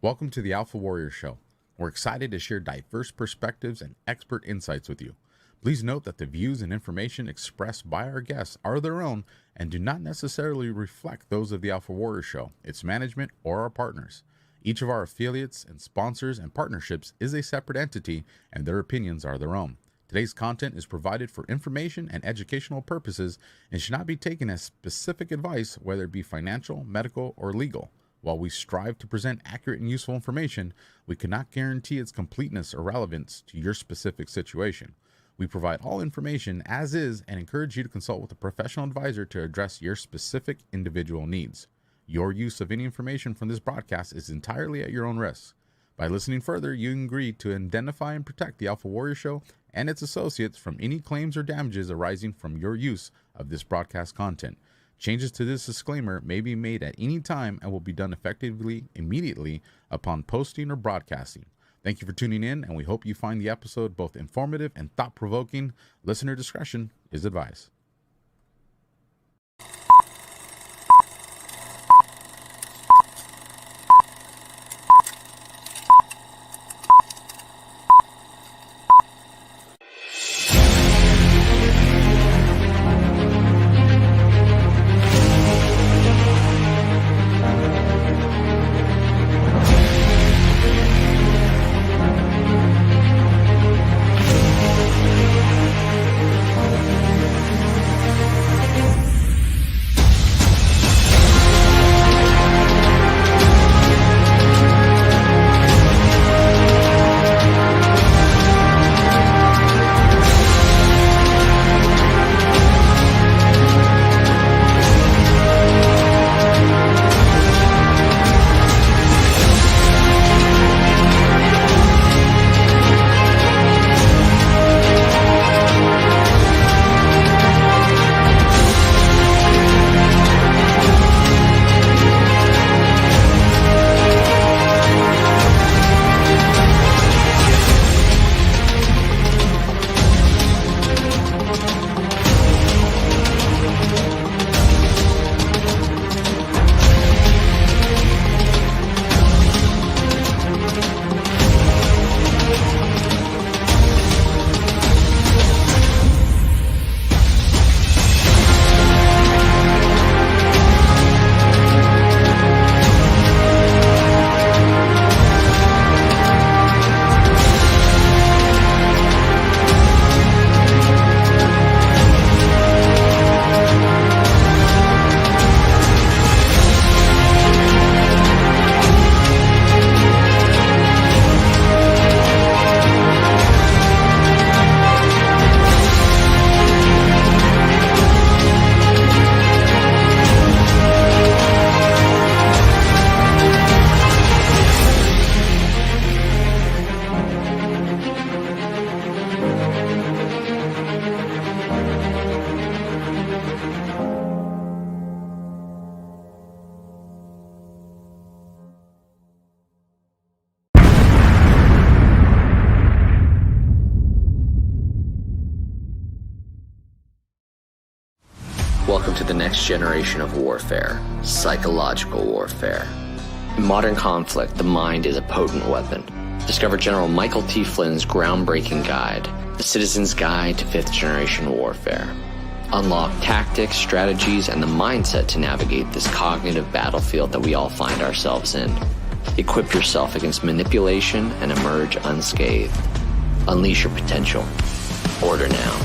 Welcome to the AlphaWarrior Show. We're excited to share diverse perspectives and expert insights with you. Please note that the views and information expressed by our guests are their own and do not necessarily reflect those of the AlphaWarrior Show, its management, or our partners. Each of our affiliates and sponsors and partnerships is a separate entity, and their opinions are their own. Today's content is provided for information and educational purposes and should not be taken as specific advice, whether it be financial, medical, or legal. While we strive to present accurate and useful information, we cannot guarantee its completeness or relevance to your specific situation. We provide all information as is and encourage you to consult with a professional advisor to address your specific individual needs. Your use of any information from this broadcast is entirely at your own risk. By listening further, you agree to identify and protect the AlphaWarrior Show and its associates from any claims or damages arising from your use of this broadcast content. Changes to this disclaimer may be made at any time and will be done effectively immediately upon posting or broadcasting. Thank you for tuning in, and we hope you find the episode both informative and thought-provoking. Listener discretion is advised. Welcome to the next generation of warfare, psychological warfare. In modern conflict, the mind is a potent weapon. Discover General Michael T. Flynn's groundbreaking guide, The Citizen's Guide to Fifth Generation Warfare. Unlock tactics, strategies, and the mindset to navigate this cognitive battlefield that we all find ourselves in. Equip yourself against manipulation and emerge unscathed. Unleash your potential. Order now.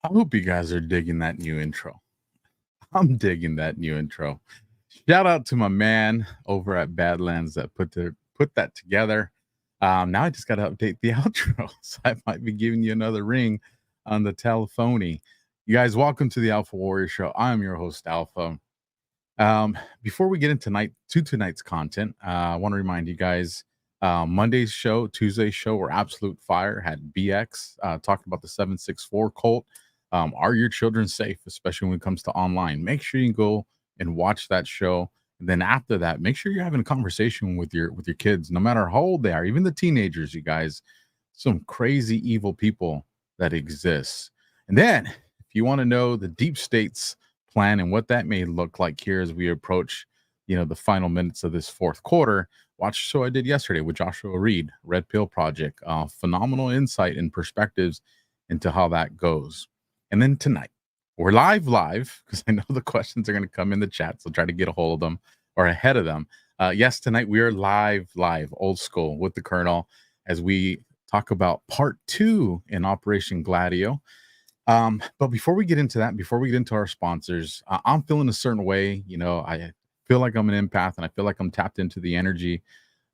I hope you guys are digging that new intro. I'm digging that new intro. Shout out to my man over at Badlands that put that together. Now I just got to update the outro, so I might be giving you another ring on the telephony. You guys, welcome to the AlphaWarrior Show. I'm your host, Alpha. Before we get into tonight's content, I want to remind you guys Monday's show, Tuesday's show were absolute fire. Had BX talking about the 764 cult. Are your children safe, especially when it comes to online? Make sure you go and watch that show. And then after that, make sure you're having a conversation with your kids, no matter how old they are, even the teenagers, you guys. Some crazy evil people that exist. And then if you want to know the deep state's plan and what that may look like here as we approach, the final minutes of this fourth quarter, watch the show I did yesterday with Joshua Reed, Red Pill Project. Phenomenal insight and perspectives into how that goes. And then tonight, we're live because I know the questions are going to come in the chat, so try to get a hold of them or ahead of them. Yes, tonight we are live, old school with the Colonel as we talk about part 2 in Operation GLADIO. But before we get into that, before we get into our sponsors, I'm feeling a certain way. I feel like I'm an empath, and I feel like I'm tapped into the energy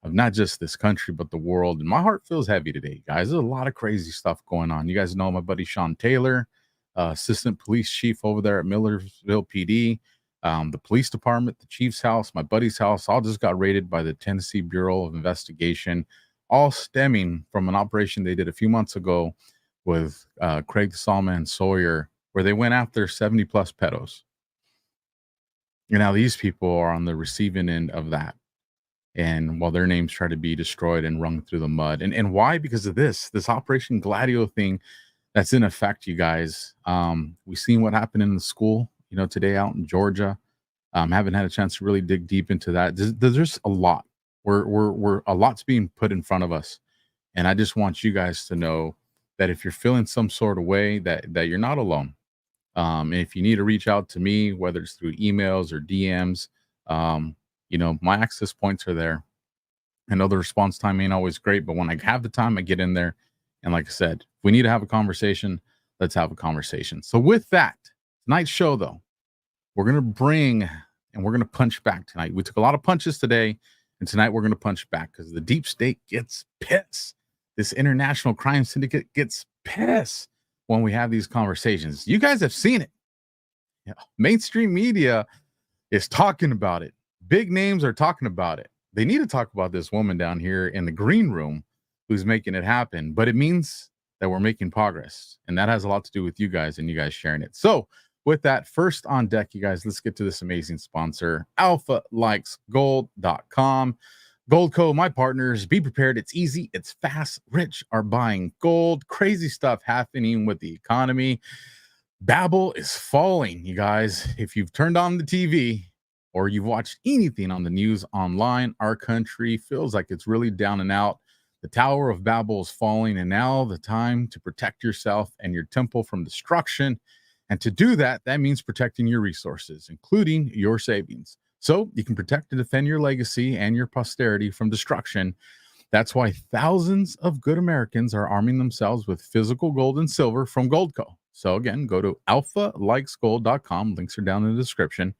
of not just this country, but the world. And my heart feels heavy today, guys. There's a lot of crazy stuff going on. You guys know my buddy Sean Taylor, assistant police chief over there at Millersville PD, the police department, the chief's house, my buddy's house, all just got raided by the Tennessee Bureau of Investigation, all stemming from an operation they did a few months ago with Craig Salman Sawyer, where they went after 70 plus pedos. And now these people are on the receiving end of that. And while their names try to be destroyed and wrung through the mud. And why? Because of this Operation GLADIO thing that's in effect, you guys. We've seen what happened in the school, today out in Georgia. Haven't had a chance to really dig deep into that. There's a lot. We're a lot's being put in front of us. And I just want you guys to know that if you're feeling some sort of way, that you're not alone. And if you need to reach out to me, whether it's through emails or DMs, my access points are there. I know the response time ain't always great, but when I have the time, I get in there. And like I said, if we need to have a conversation, let's have a conversation. So with that, tonight's show, though, we're going to bring and we're going to punch back tonight. We took a lot of punches today, and tonight we're going to punch back because the deep state gets pissed. This international crime syndicate gets pissed when we have these conversations. You guys have seen it. Mainstream media is talking about it. Big names are talking about it. They need to talk about this woman down here in the green room who's making it happen. But it means that we're making progress. And that has a lot to do with you guys and you guys sharing it. So with that, first on deck, you guys, let's get to this amazing sponsor, AlphaLikesGold.com. Goldco, my partners, be prepared. It's easy. It's fast. Rich are buying gold. Crazy stuff happening with the economy. Babel is falling, you guys. If you've turned on the TV or you've watched anything on the news online, our country feels like it's really down and out. The Tower of Babel is falling, and now the time to protect yourself and your temple from destruction. And to do that, that means protecting your resources, including your savings. So you can protect and defend your legacy and your posterity from destruction. That's why thousands of good Americans are arming themselves with physical gold and silver from Goldco. So again, go to AlphaLikesGold.com. Links are down in the description.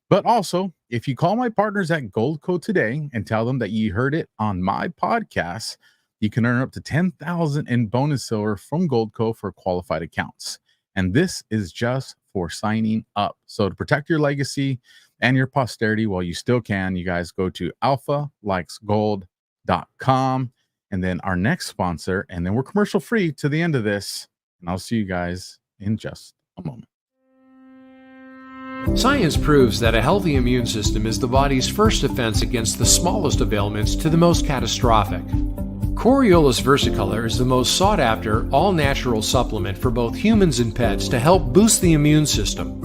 But also, if you call my partners at Goldco today and tell them that you heard it on my podcast, you can earn up to $10,000 in bonus silver from Goldco for qualified accounts. And this is just for signing up. So to protect your legacy and your posterity while you still can, you guys go to AlphaLikesGold.com. And then our next sponsor, and then we're commercial free to the end of this. And I'll see you guys in just a moment. Science proves that a healthy immune system is the body's first defense against the smallest of ailments to the most catastrophic. Coriolus versicolor is the most sought-after, all-natural supplement for both humans and pets to help boost the immune system.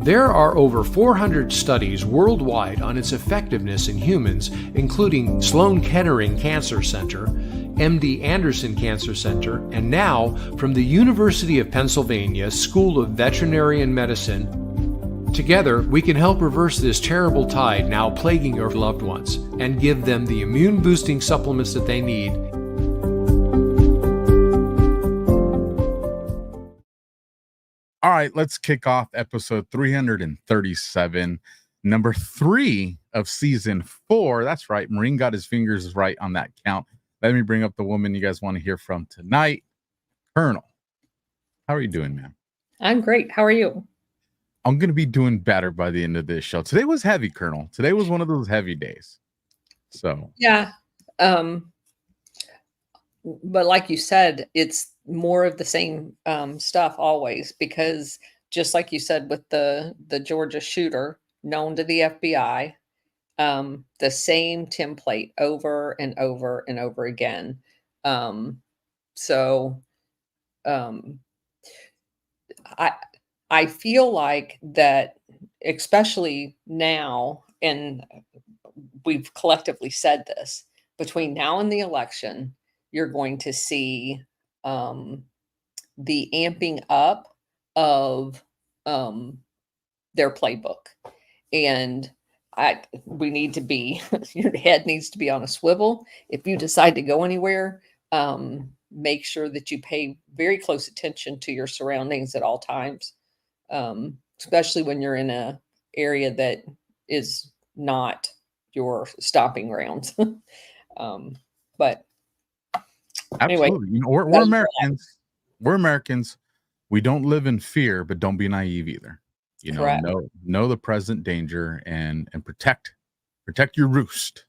There are over 400 studies worldwide on its effectiveness in humans, including Sloan Kettering Cancer Center, MD Anderson Cancer Center, and now from the University of Pennsylvania School of Veterinary Medicine. Together, we can help reverse this terrible tide now plaguing your loved ones and give them the immune-boosting supplements that they need. All right, let's kick off episode 337, number 3 of season 4. That's right. Marine got his fingers right on that count. Let me bring up the woman you guys want to hear from tonight. Colonel, how are you doing, man? I'm great. How are you? I'm going to be doing better by the end of this show. Today was heavy, Colonel. Today was one of those heavy days. So yeah, Um, but like you said, it's more of the same stuff always, because just like you said with the Georgia shooter, known to the FBI, the same template over and over and over again. Um, so um, I I feel like that, especially now, and we've collectively said this, between now and the election, you're going to see um, the amping up of um, their playbook. And we need to be, your head needs to be on a swivel. If you decide to go anywhere, make sure that you pay very close attention to your surroundings at all times, especially when you're in a area that is not your stopping grounds. um, but anyway, Absolutely. You know, we're that's Americans. We're Americans. We don't live in fear, but don't be naive either. You correct. know the present danger and protect your roost.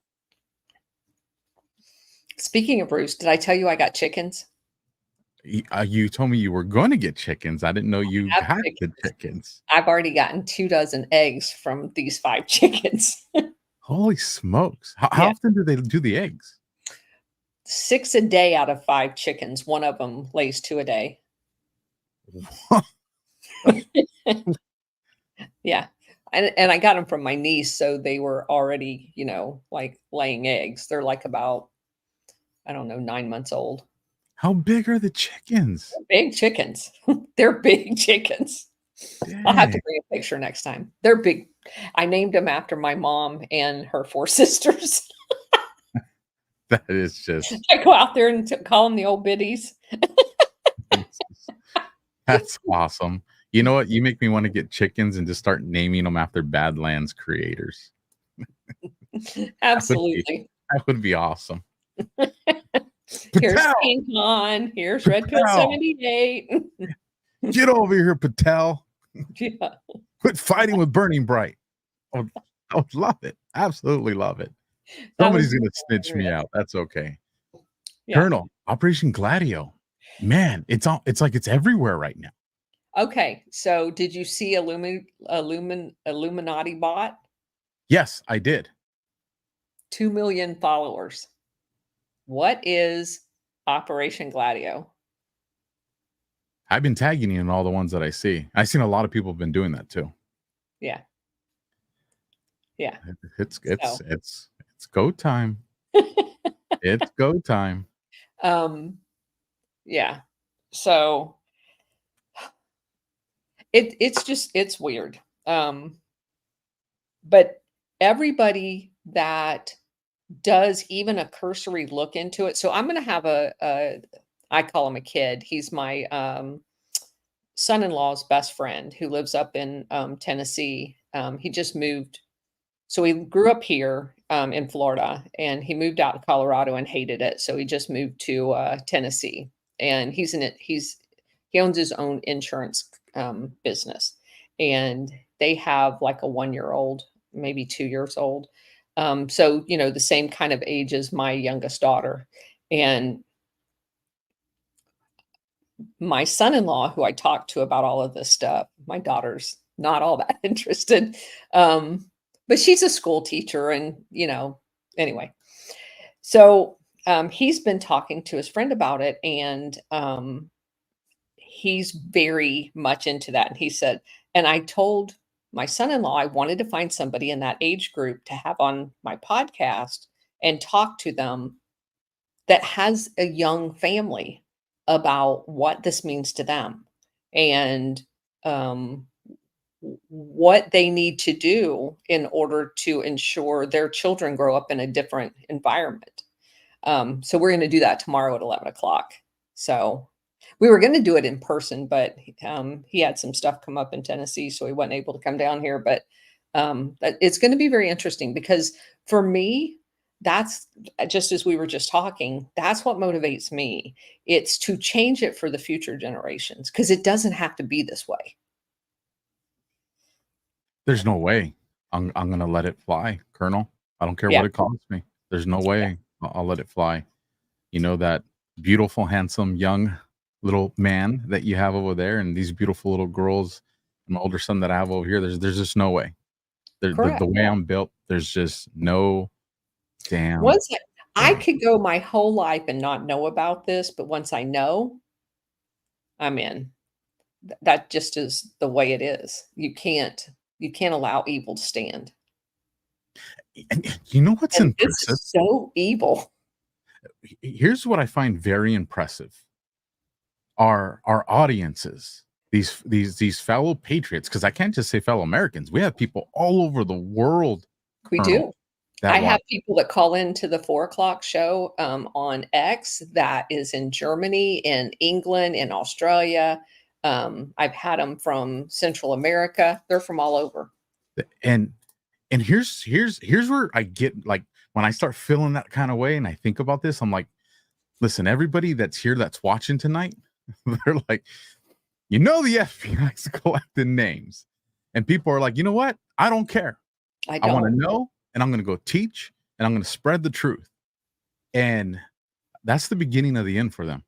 Speaking of roost, did I tell you I got chickens? You told me you were going to get chickens. I didn't know you I have got the chickens. chickens. I've already gotten 2 dozen eggs from these 5 chickens. Holy smokes! How Yeah. often do they do the eggs? 6 a day out of 5 chickens. One of them lays 2 a day. Yeah. And I got them from my niece, so they were already, like, laying eggs. They're, like, about, I don't know, 9 months old. How big are the chickens? Big chickens. They're big chickens. I'll have to Dang, bring a picture next time. They're big. I named them after my mom and her 4 sisters. that is just I go out there and call them the old biddies. that's awesome. You know what? You make me want to get chickens and just start naming them after Badlands creators. Absolutely. That would be awesome. Here's Patel, King Khan. Here's Red Pill Patel. 78. Get over here, Patel. Yeah. Quit fighting with Burning Bright. I would love it. Absolutely love it. That Somebody's was gonna snitch me hilarious. out. That's okay. Yeah. Colonel, Operation Gladio. Man, it's like it's everywhere right now. Okay. So did you see Illuminati bot? Yes, I did. 2 million followers. What is Operation Gladio? I've been tagging you in all the ones that I see. I've seen a lot of people have been doing that too. Yeah. Yeah. It's So, go time. It's go time. yeah. So it's weird. But everybody that does even a cursory look into it. So I'm going to have I call him a kid. He's my son-in-law's best friend who lives up in Tennessee. He just moved. So he grew up here in Florida, and he moved out to Colorado and hated it. So he just moved to Tennessee, and he owns his own insurance business, and they have like a 1-year-old, maybe 2 years old. So the same kind of age as my youngest daughter, and my son-in-law, who I talked to about all of this stuff. My daughter's not all that interested. But she's a school teacher, and anyway. So he's been talking to his friend about it, and he's very much into that. And he said, and I told my son-in-law I wanted to find somebody in that age group to have on my podcast and talk to them that has a young family about what this means to them, and what they need to do in order to ensure their children grow up in a different environment. So we're going to do that tomorrow at 11 o'clock. So we were going to do it in person, but he had some stuff come up in Tennessee, so he wasn't able to come down here. But it's going to be very interesting, because for me, that's just as we were just talking, that's what motivates me. It's to change it for the future generations, because it doesn't have to be this way. There's no way I'm gonna let it fly, Colonel. I don't care Yeah. what it costs me. There's no way I'll let it fly. You know, that beautiful, handsome, young little man that you have over there, and these beautiful little girls, and my older son that I have over here. There's just no way. Correct. The way I'm built, there's just no damn Once I way. could go my whole life and not know about this, but once I know, I'm in. That just is the way it is. You can't allow evil to stand. And you know what's And this impressive? is so evil. Here's what I find very impressive. Our audiences, these fellow patriots, because I can't just say fellow Americans. We have people all over the world, We Colonel, do. that I have watch. people that call into the 4 o'clock show on X that is in Germany, in England, in Australia. I've had them from Central America. They're from all over. And here's where I get, like, when I start feeling that kind of way and I think about this, I'm like, listen, everybody that's here that's watching tonight, they're like, the FBI's collecting names. And people are like, you know what? I don't care. I I want to don't. know, and I'm going to go teach, and I'm going to spread the truth. And that's the beginning of the end for them,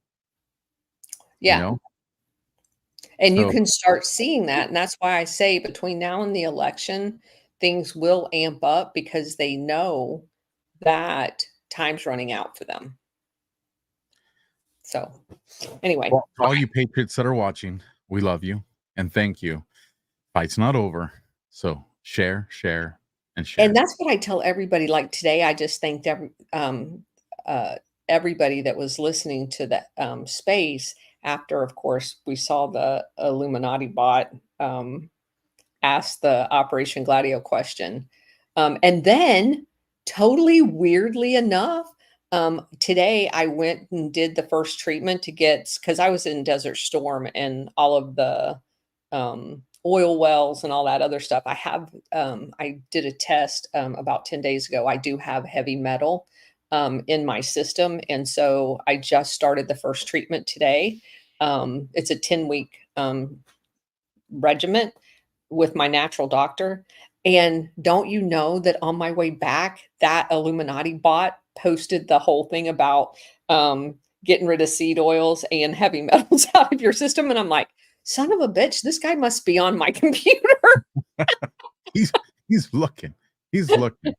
you Yeah. know? And you So can start seeing that. And that's why I say between now and the election, things will amp up because they know that time's running out for them. So anyway, well, for all you patriots that are watching, we love you and thank you. Fight's not over. So share, and share. and that's what I tell everybody. Like today, I just thanked everybody that was listening to that space after, of course, we saw the Illuminati bot ask the Operation Gladio question. And then, totally weirdly enough, today I went and did the first treatment to get, because I was in Desert Storm and all of the oil wells and all that other stuff. I did a test about 10 days ago. I do have heavy metal in my system. And so I just started the first treatment today. It's a 10-week regiment with my natural doctor. And don't you know that on my way back, that Illuminati bot posted the whole thing about getting rid of seed oils and heavy metals out of your system? And I'm like, son of a bitch, this guy must be on my computer. He's looking. He's looking.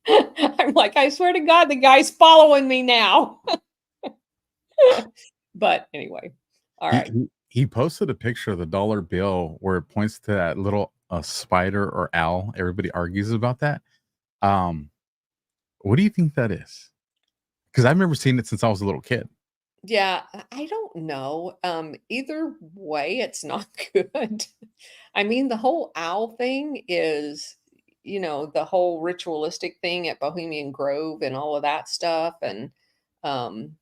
I'm like, I swear to God, the guy's following me now. But anyway, all right. He posted a picture of the dollar bill where it points to that little spider or owl. Everybody argues about that. What do you think that is? Because I remember seeing it since I was a little kid. Yeah, I don't know. Either way, it's not good. I mean, the whole owl thing is, the whole ritualistic thing at Bohemian Grove and all of that stuff. And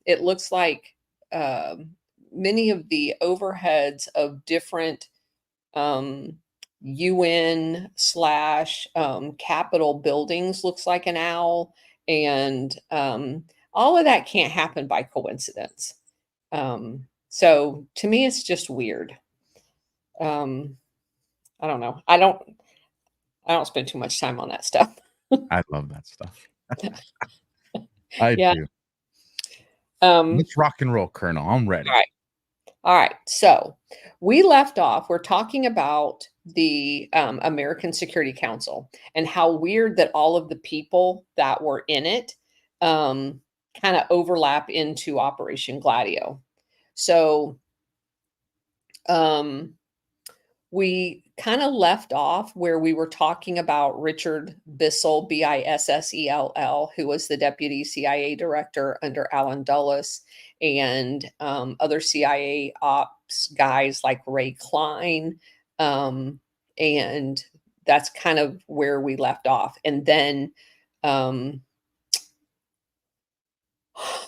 it looks like many of the overheads of different UN slash Capitol buildings looks like an owl. And all of that can't happen by coincidence. So to me, it's just weird. I don't know. I don't spend too much time on that stuff. I love that stuff. I Yeah. do. Um, Let's rock and roll, Colonel. I'm ready. all right. All right. So we left off. We're talking about the American Security Council and how weird that all of the people that were in it kind of overlap into Operation Gladio. So we kind of left off where we were talking about Richard Bissell, Bissell, who was the deputy CIA director under Alan Dulles, and other CIA ops guys like Ray Klein. And that's kind of where we left off. And then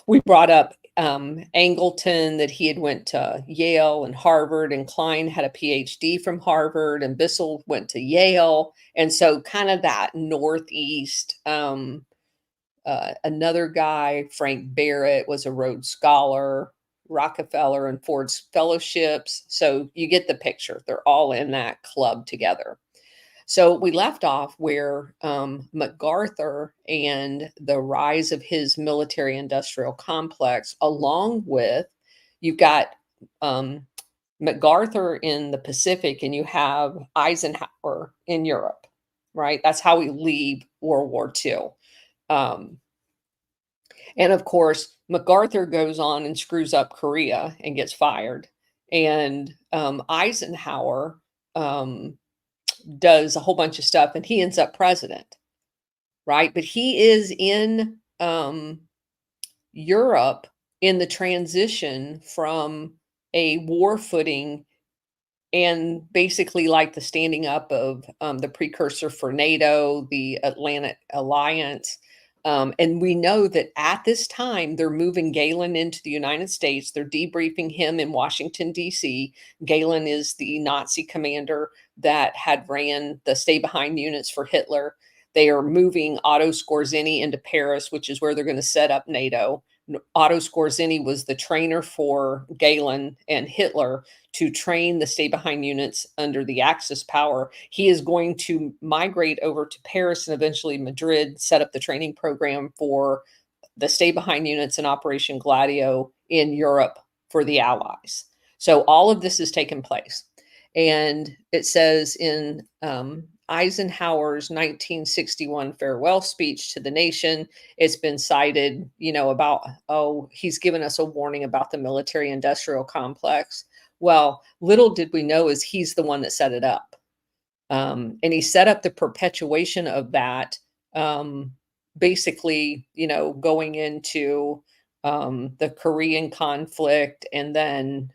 we brought up Angleton, that he had went to Yale and Harvard, and Klein had a PhD from Harvard, and Bissell went to Yale. And so kind of that Northeast, another guy, Frank Barrett, was a Rhodes Scholar, Rockefeller and Ford's fellowships. So you get the picture. They're all in that club together. So we left off where MacArthur and the rise of his military industrial complex, along with you've got MacArthur in the Pacific and you have Eisenhower in Europe, right? That's how we leave World War II. And of course, MacArthur goes on and screws up Korea and gets fired. And Eisenhower does a whole bunch of stuff and he ends up president, right? But he is in Europe in the transition from a war footing and basically like the standing up of the precursor for NATO, the Atlantic Alliance. And we know that at this time, they're moving Galen into the United States. They're debriefing him in Washington, D.C. Galen is the Nazi commander that had ran the stay-behind units for Hitler. They are moving Otto Skorzeny into Paris, which is where they're going to set up NATO. Otto Skorzeny was the trainer for Galen and Hitler to train the stay-behind units under the Axis power. He is going to migrate over to Paris and eventually Madrid, set up the training program for the stay-behind units in Operation Gladio in Europe for the Allies. So all of this has taken place. And it says in Eisenhower's 1961 farewell speech to the nation, it's been cited, about, he's given us a warning about the military industrial complex. Well, little did we know is he's the one that set it up. And he set up the perpetuation of that, basically, going into the Korean conflict. And then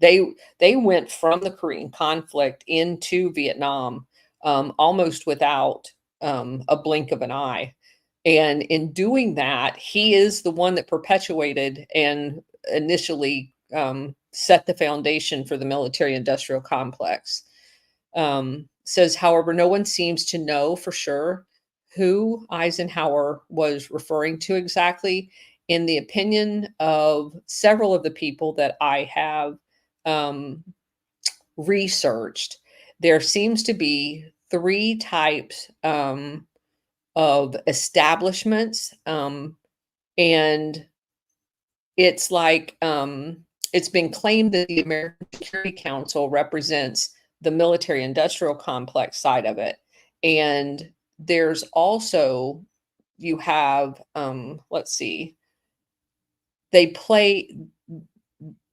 they went from the Korean conflict into Vietnam almost without a blink of an eye. And in doing that, he is the one that perpetuated and initially set the foundation for the military-industrial complex. Says, however, no one seems to know for sure who Eisenhower was referring to exactly. In the opinion of several of the people that I have researched, there seems to be 3 types of establishments, and it's like it's been claimed that the American Security Council represents the military industrial complex side of it. And there's also, you have, let's see, they play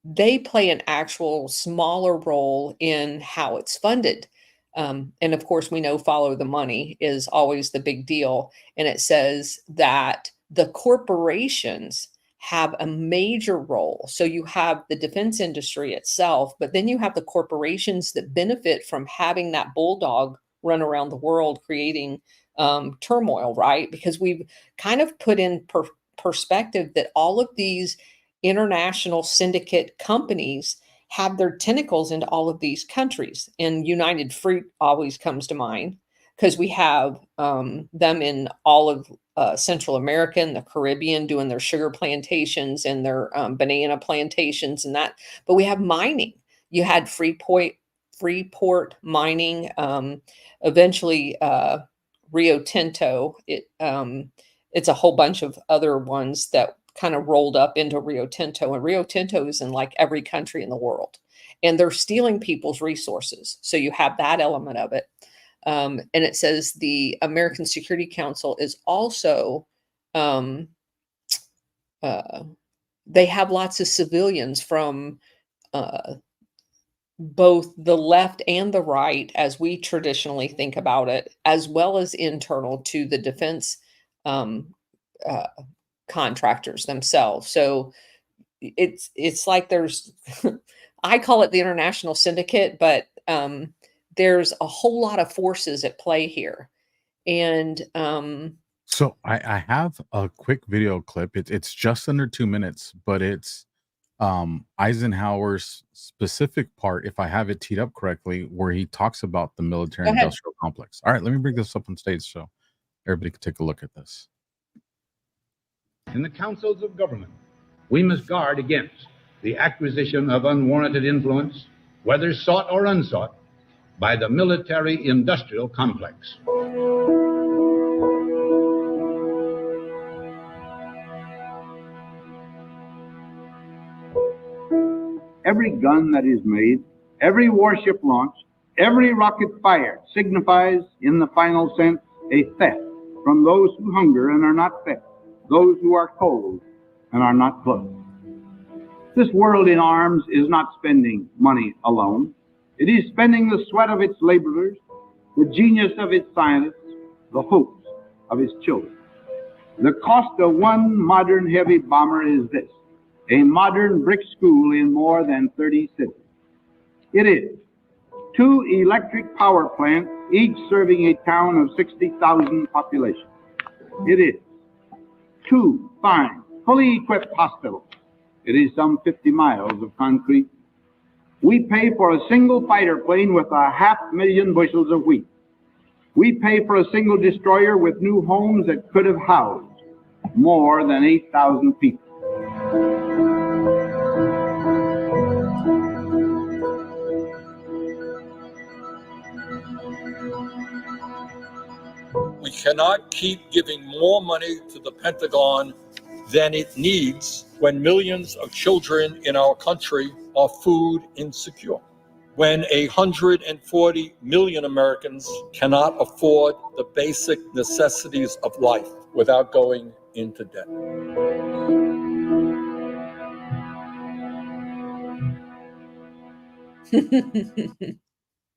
an actual smaller role in how it's funded. And of course, we know follow the money is always the big deal. And it says that the corporations have a major role. So you have the defense industry itself, but then you have the corporations that benefit from having that bulldog run around the world, creating turmoil, right? Because we've kind of put in perspective that all of these international syndicate companies have their tentacles into all of these countries. And United Fruit always comes to mind because we have them in all of Central America and the Caribbean doing their sugar plantations and their banana plantations and that. But we have mining. You had Freeport mining, eventually Rio Tinto. It's a whole bunch of other ones that kind of rolled up into Rio Tinto, and Rio Tinto is in like every country in the world, and they're stealing people's resources. So you have that element of it. And it says the American Security Council is also, they have lots of civilians from both the left and the right, as we traditionally think about it, as well as internal to the defense contractors themselves. So it's like there's, I call it the international syndicate, but there's a whole lot of forces at play here. And So I have a quick video clip. It's just under 2 minutes, but it's Eisenhower's specific part, if I have it teed up correctly, where he talks about the military industrial complex. All right, let me bring this up on stage so everybody can take a look at this. In the councils of government, we must guard against the acquisition of unwarranted influence, whether sought or unsought, by the military-industrial complex. Every gun that is made, every warship launched, every rocket fired signifies, in the final sense, a theft from those who hunger and are not fed, those who are cold and are not clothed. This world in arms is not spending money alone. It is spending the sweat of its laborers, the genius of its scientists, the hopes of its children. The cost of one modern heavy bomber is this: a modern brick school in more than 30 cities. It is 2 electric power plants, each serving a town of 60,000 population. It is 2 fine, fully equipped hospitals. It is some 50 miles of concrete. We pay for a single fighter plane with 500,000 bushels of wheat. We pay for a single destroyer with new homes that could have housed more than 8,000 people. We cannot keep giving more money to the Pentagon than it needs when millions of children in our country are food insecure, when 140 million Americans cannot afford the basic necessities of life without going into debt.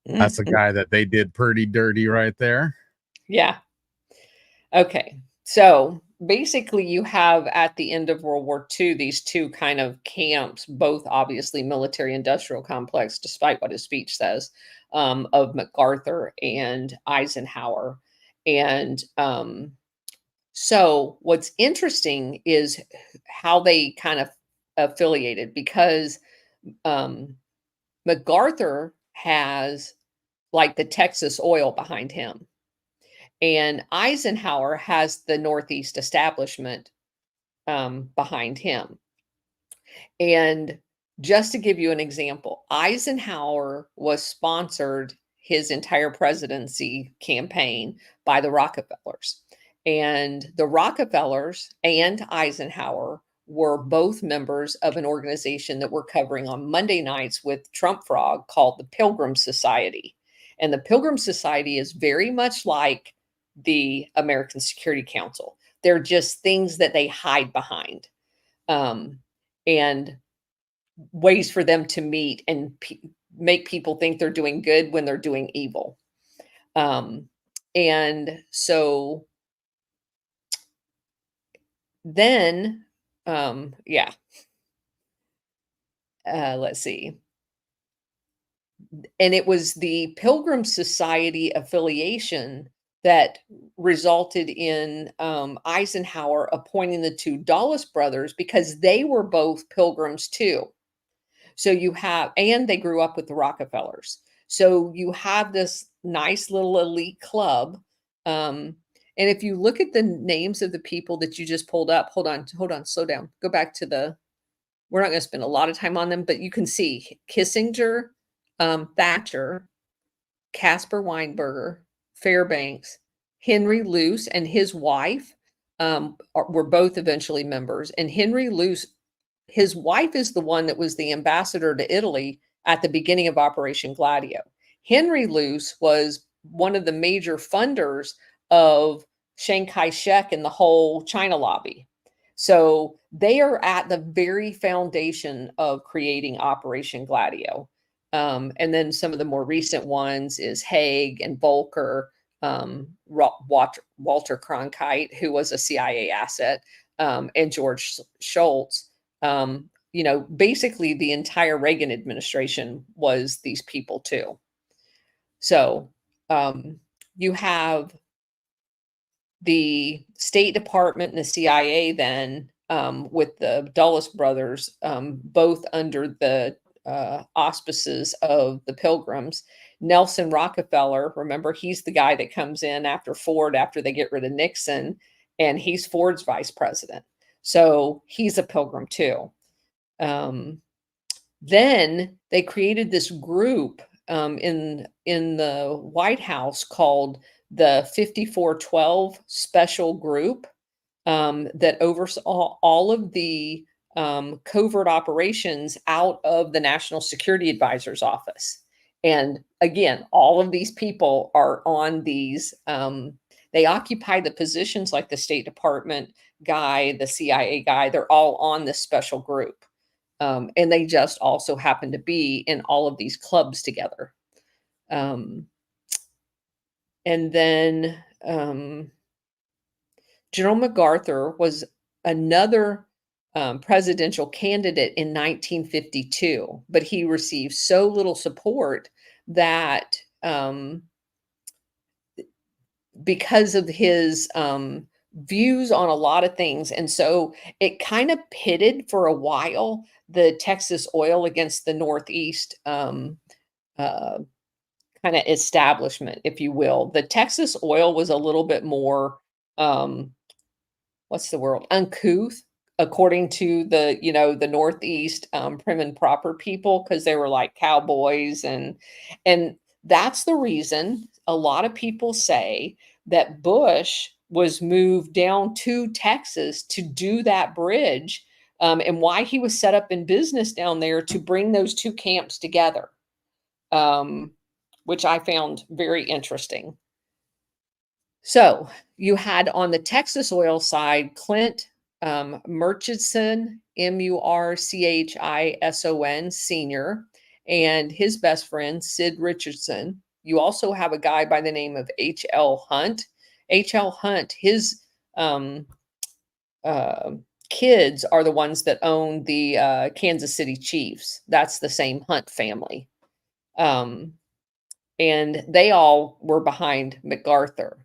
That's a guy that they did pretty dirty right there. Yeah. Okay. So basically, you have at the end of World War II these two kind of camps, both obviously military industrial complex, despite what his speech says, of MacArthur and Eisenhower. And so what's interesting is how they kind of affiliated, because MacArthur has like the Texas oil behind him. And Eisenhower has the Northeast establishment behind him. And just to give you an example, Eisenhower was sponsored his entire presidency campaign by the Rockefellers. And the Rockefellers and Eisenhower were both members of an organization that we're covering on Monday nights with Trump Frog called the Pilgrim Society. And the Pilgrim Society is very much like the American Security Council. They're just things that they hide behind, and ways for them to meet and make people think they're doing good when they're doing evil. And so then, let's see. And it was the Pilgrim Society affiliation that resulted in Eisenhower appointing the two Dulles brothers, because they were both pilgrims too. So you have, and they grew up with the Rockefellers. So you have this nice little elite club. And if you look at the names of the people that you just pulled up, hold on, slow down. Go back to we're not going to spend a lot of time on them, but you can see Kissinger, Thatcher, Caspar Weinberger, Fairbanks, Henry Luce and his wife were both eventually members. And Henry Luce, his wife is the one that was the ambassador to Italy at the beginning of Operation Gladio. Henry Luce was one of the major funders of Chiang Kai-shek and the whole China lobby. So they are at the very foundation of creating Operation Gladio. And then some of the more recent ones is Haig and Volcker, Walter Cronkite, who was a CIA asset, and George Shultz. Basically the entire Reagan administration was these people too. So you have the State Department and the CIA then with the Dulles brothers, both under the auspices of the Pilgrims. Nelson Rockefeller, remember, he's the guy that comes in after Ford, after they get rid of Nixon, and he's Ford's vice president. So he's a Pilgrim too. Then they created this group in the White House called the 5412 Special Group that oversaw all of the covert operations out of the National Security Advisor's office. And again, all of these people are on these, they occupy the positions like the State Department guy, the CIA guy, they're all on this special group. And they just also happen to be in all of these clubs together. And then General MacArthur was another presidential candidate in 1952, but he received so little support that because of his views on a lot of things. And so it kind of pitted for a while the Texas oil against the Northeast kind of establishment, if you will. The Texas oil was a little bit more, what's the word? Uncouth, according to the, the Northeast prim and proper people, because they were like cowboys. And that's the reason a lot of people say that Bush was moved down to Texas to do that bridge, and why he was set up in business down there to bring those two camps together, which I found very interesting. So you had on the Texas oil side, Clint Murchison, Murchison Sr., and his best friend, Sid Richardson. You also have a guy by the name of H.L. Hunt. H.L. Hunt, his kids are the ones that own the Kansas City Chiefs. That's the same Hunt family. And they all were behind MacArthur.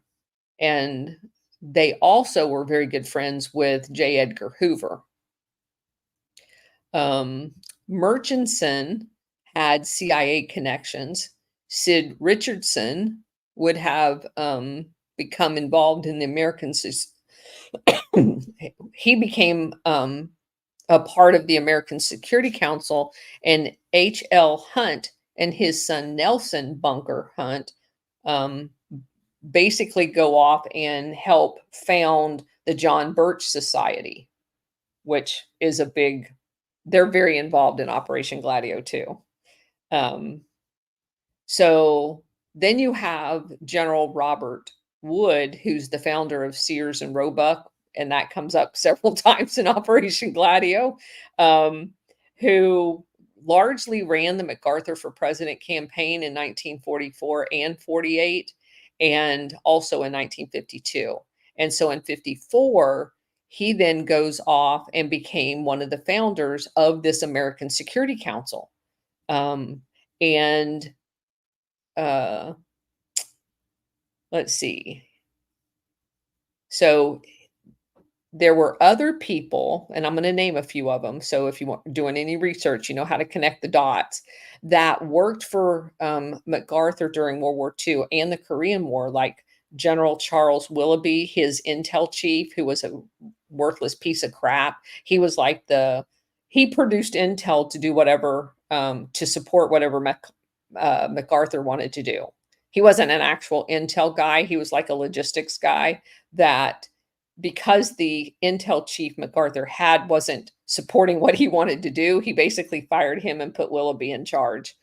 And they also were very good friends with J. Edgar Hoover. Murchison had CIA connections. Sid Richardson would have become involved in the American. He became a part of the American Security Council, and H.L. Hunt and his son Nelson Bunker Hunt basically go off and help found the John Birch Society, which is a big, they're very involved in Operation Gladio too. So then you have General Robert Wood, who's the founder of Sears and Roebuck, and that comes up several times in Operation Gladio, who largely ran the MacArthur for President campaign in 1944 and 48, and also in 1952. And so in 54, he then goes off and became one of the founders of this American Security Council. Let's see. So there were other people, and I'm going to name a few of them. So if you want doing any research, you know how to connect the dots, that worked for MacArthur during World War II and the Korean War, like General Charles Willoughby, his intel chief, who was a worthless piece of crap. He was like he produced intel to do whatever, to support whatever MacArthur wanted to do. He wasn't an actual intel guy. He was like a logistics guy that, because the intel chief MacArthur had wasn't supporting what he wanted to do, he basically fired him and put Willoughby in charge.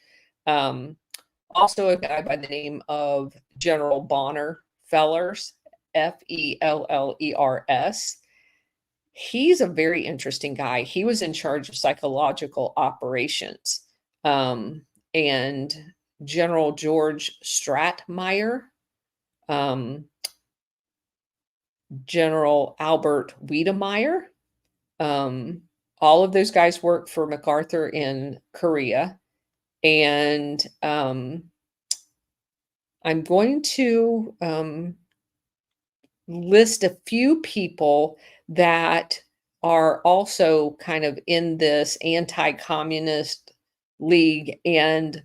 Also a guy by the name of General Bonner Fellers, Fellers. He's a very interesting guy. He was in charge of psychological operations. And General George Stratmeyer, General Albert Wiedemeyer. All of those guys worked for MacArthur in Korea. And I'm going to list a few people that are also kind of in this anti-communist league, and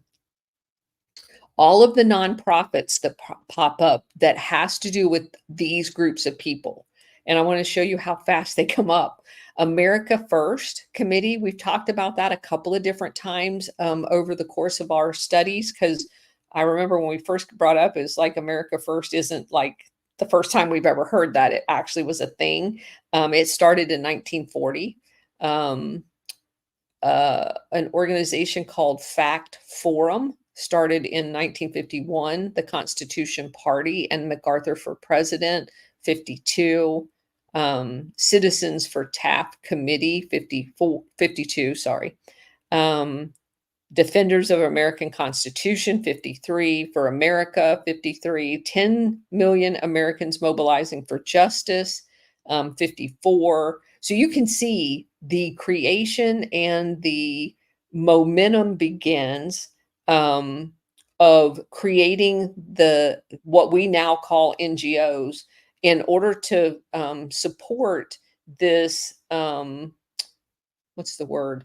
all of the nonprofits that pop up that has to do with these groups of people. And I want to show you how fast they come up. America First Committee, we've talked about that a couple of different times over the course of our studies, because I remember when we first brought up, it's like America First isn't like the first time we've ever heard that it actually was a thing. It started in 1940. An organization called Fact Forum started in 1951, the Constitution Party and MacArthur for President, 52. Citizens for Taft Committee, 52, sorry. Defenders of American Constitution, 53. For America, 53. 10 million Americans mobilizing for justice, 54. So you can see the creation and the momentum begins of creating what we now call NGOs in order to support this, what's the word?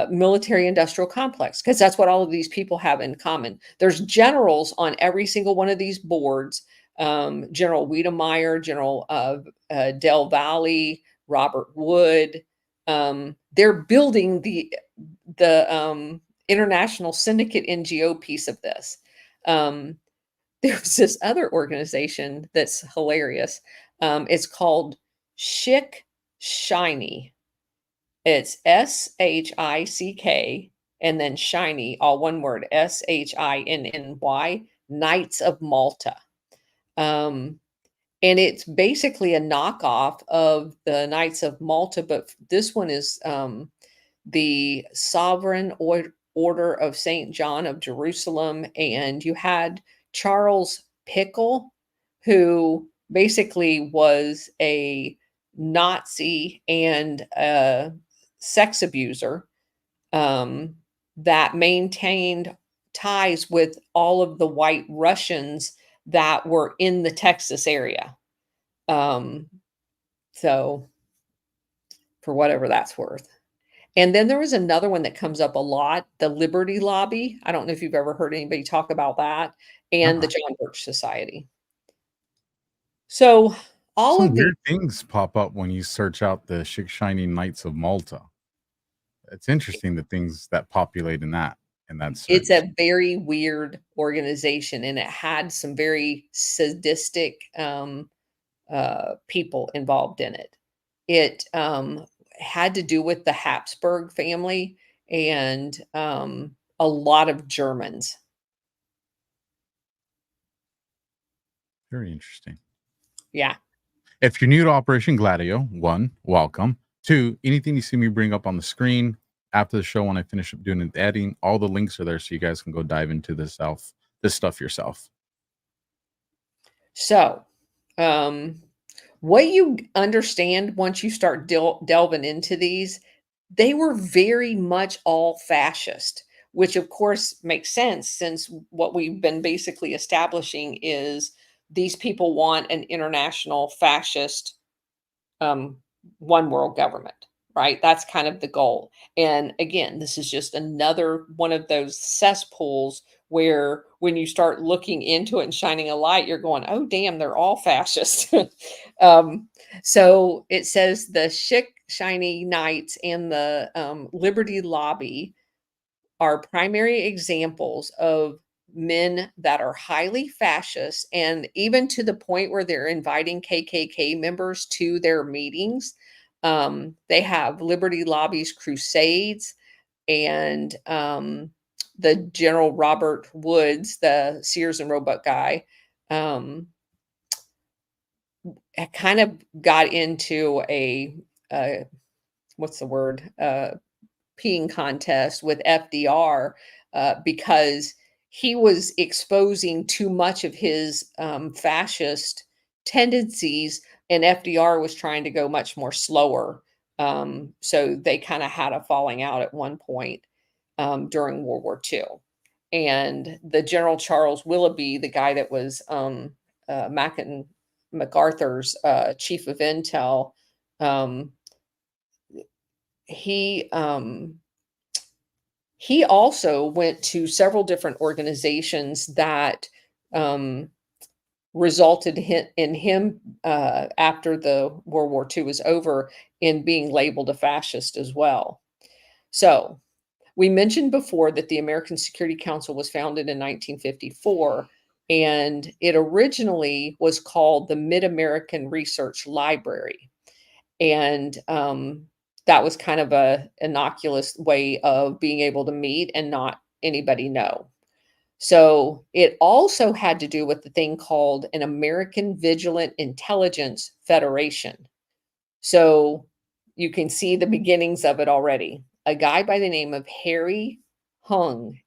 Military industrial complex, because that's what all of these people have in common. There's generals on every single one of these boards. General Wiedemeyer, General Del Valle, Robert Wood. They're building the international syndicate NGO piece of this. There's this other organization that's hilarious. It's called Schick Shiny. It's SHICK and then shiny, all one word, SHINNY, Knights of Malta. And it's basically a knockoff of the Knights of Malta, but this one is the Sovereign Order of St. John of Jerusalem. And you had Charles Pickle, who basically was a Nazi and a sex abuser that maintained ties with all of the white Russians that were in the Texas area. So for whatever that's worth. And then there was another one that comes up a lot, the Liberty Lobby. I don't know if you've ever heard anybody talk about that, and the John Birch Society. So all Some of weird things pop up when you search out the Chic Shiny Knights of Malta. It's interesting the things that populate in that search. It's a very weird organization, and it had some very sadistic people involved in it. It had to do with the Habsburg family and a lot of Germans. Very interesting. Yeah. If you're new to Operation Gladio, 1, welcome. 2, anything you see me bring up on the screen after the show when I finish up doing the editing, all the links are there so you guys can go dive into this stuff yourself. So, what you understand once you start delving into these, they were very much all fascist, which of course makes sense, since what we've been basically establishing is these people want an international fascist one world government, right? That's kind of the goal. And again, this is just another one of those cesspools where when you start looking into it and shining a light, you're going, oh, damn, they're all fascist. So it says the Chic Shiny Knights and the Liberty Lobby are primary examples of men that are highly fascist, and even to the point where they're inviting KKK members to their meetings. They have Liberty Lobby's crusades, and the General Robert Woods, the Sears and Roebuck guy, kind of got into a what's the word, peeing contest with FDR because he was exposing too much of his fascist tendencies, and FDR was trying to go much more slower. So they kind of had a falling out at one point during World War II. And the General Charles Willoughby, the guy that was MacArthur's chief of intel, he also went to several different organizations that resulted in him, after the World War II was over, in being labeled a fascist as well. So we mentioned before that the American Security Council was founded in 1954, and it originally was called the Mid-American Research Library. And that was kind of a innocuous way of being able to meet and not anybody know. So it also had to do with the thing called an American Vigilant Intelligence Federation. So you can see the beginnings of it already. A guy by the name of Harry Hung,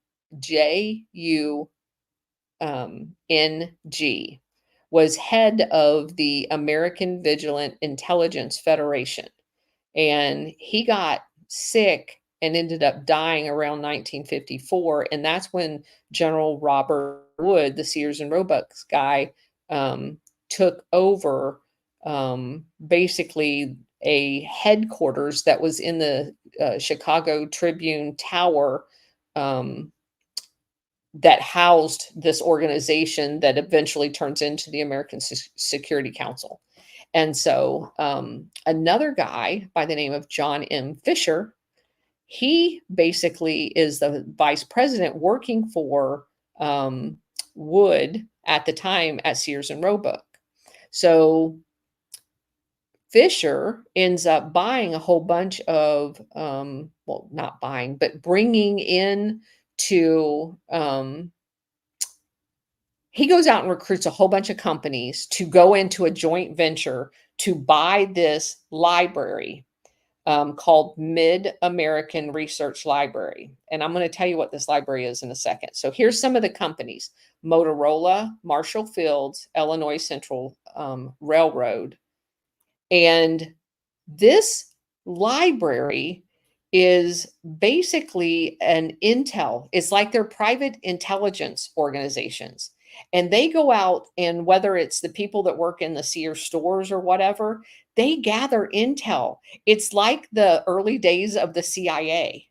Jung, was head of the American Vigilant Intelligence Federation. And he got sick and ended up dying around 1954. And that's when General Robert Wood, the Sears and Roebuck guy, took over basically a headquarters that was in the Chicago Tribune Tower, that housed this organization that eventually turns into the American Security Council. And so another guy by the name of John M. Fisher, he basically is the vice president working for Wood at the time at Sears and Roebuck. So Fisher ends up buying a whole bunch of, well, not buying, but bringing in to, he goes out and recruits a whole bunch of companies to go into a joint venture to buy this library called Mid-American Research Library. And I'm going to tell you what this library is in a second. So here's some of the companies: Motorola, Marshall Field's, Illinois Central Railroad. And this library is basically an intel. It's like they're private intelligence organizations. And they go out, and whether it's the people that work in the Sears stores or whatever, they gather intel. It's like the early days of the CIA.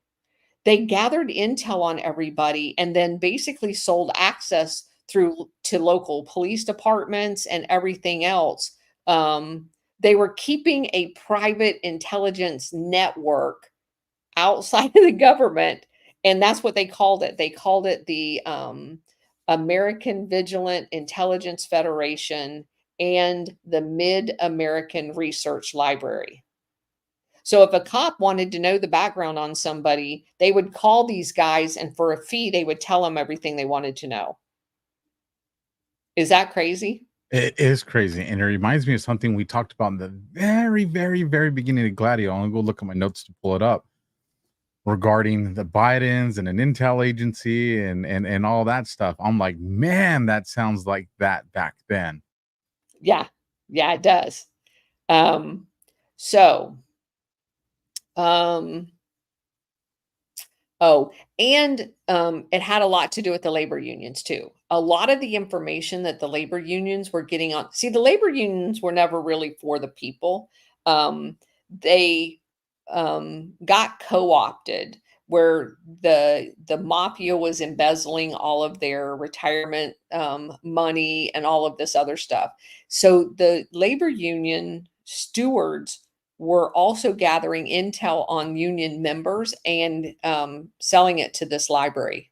They gathered intel on everybody and then basically sold access through to local police departments and everything else. They were keeping a private intelligence network outside of the government, and that's what they called it. They called it the American Vigilant Intelligence Federation and the Mid-American Research Library. So if a cop wanted to know the background on somebody, they would call these guys, and for a fee, they would tell them everything they wanted to know. Is that crazy? It is crazy. And it reminds me of something we talked about in the very, very, very beginning of GLADIO. I'm going to go look at my notes to pull it up, regarding the Bidens and an intel agency and all that stuff. I'm like, man, that sounds like that back then. Yeah, it does. It had a lot to do with the labor unions too. A lot of the information that the labor unions were getting on, see, the labor unions were never really for the people. They got co-opted, where the mafia was embezzling all of their retirement money and all of this other stuff. So the labor union stewards were also gathering intel on union members and selling it to this library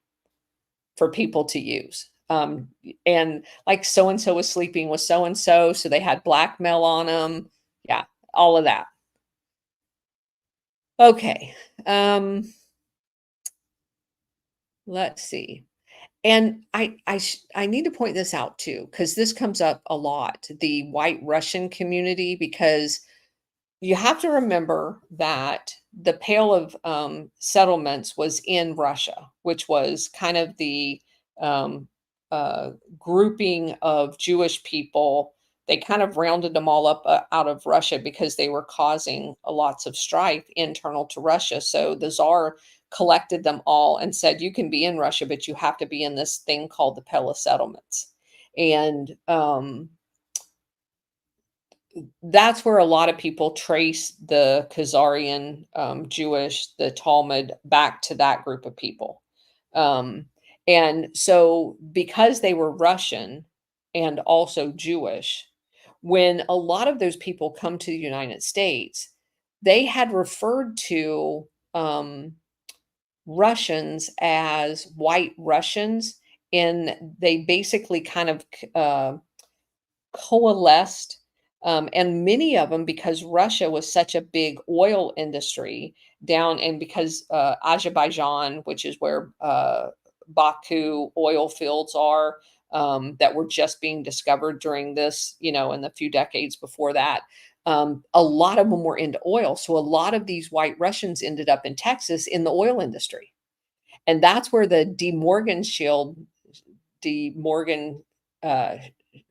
for people to use. And like so-and-so was sleeping with so-and-so, so they had blackmail on them. Yeah, all of that. Okay. Let's see. And I need to point this out too, because this comes up a lot, the white Russian community, because you have to remember that the Pale of Settlements was in Russia, which was kind of the grouping of Jewish people. They kind of rounded them all up out of Russia because they were causing lots of strife internal to Russia. So the Tsar collected them all and said, you can be in Russia, but you have to be in this thing called the Pale of Settlements. And that's where a lot of people trace the Khazarian Jewish, the Talmud, back to that group of people. And so because they were Russian, and also Jewish. When a lot of those people come to the United States, they had referred to Russians as white Russians, and they basically kind of coalesced. And many of them, because Russia was such a big oil industry down, and because Azerbaijan, which is where Baku oil fields are, that were just being discovered during this, in the few decades before that, a lot of them were into oil. So a lot of these white Russians ended up in Texas in the oil industry. And that's where the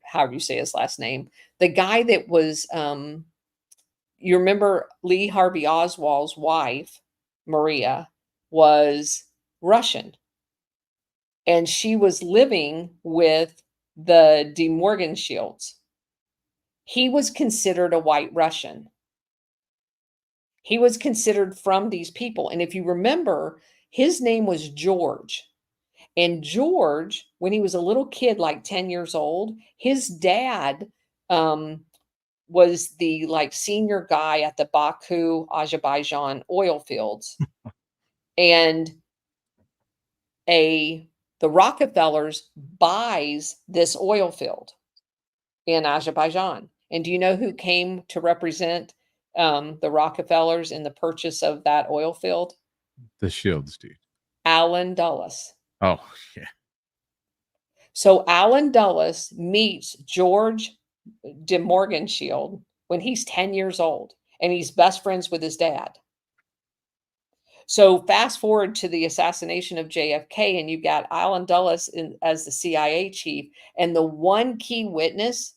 however you say his last name, the guy that was, you remember Lee Harvey Oswald's wife, Maria, was Russian. And she was living with the De Morgenschilds. He was considered a white Russian. He was considered from these people. And if you remember, his name was George. And George, when he was a little kid, like 10 years old, his dad was the senior guy at the Baku, Azerbaijan oil fields. And the Rockefellers buys this oil field in Azerbaijan. And do you know who came to represent the Rockefellers in the purchase of that oil field? The Shields, dude. Allen Dulles. Oh, yeah. So Allen Dulles meets George de Morgenschild when he's 10 years old, and he's best friends with his dad. So fast forward to the assassination of JFK, and you've got Allen Dulles as the CIA chief, and the one key witness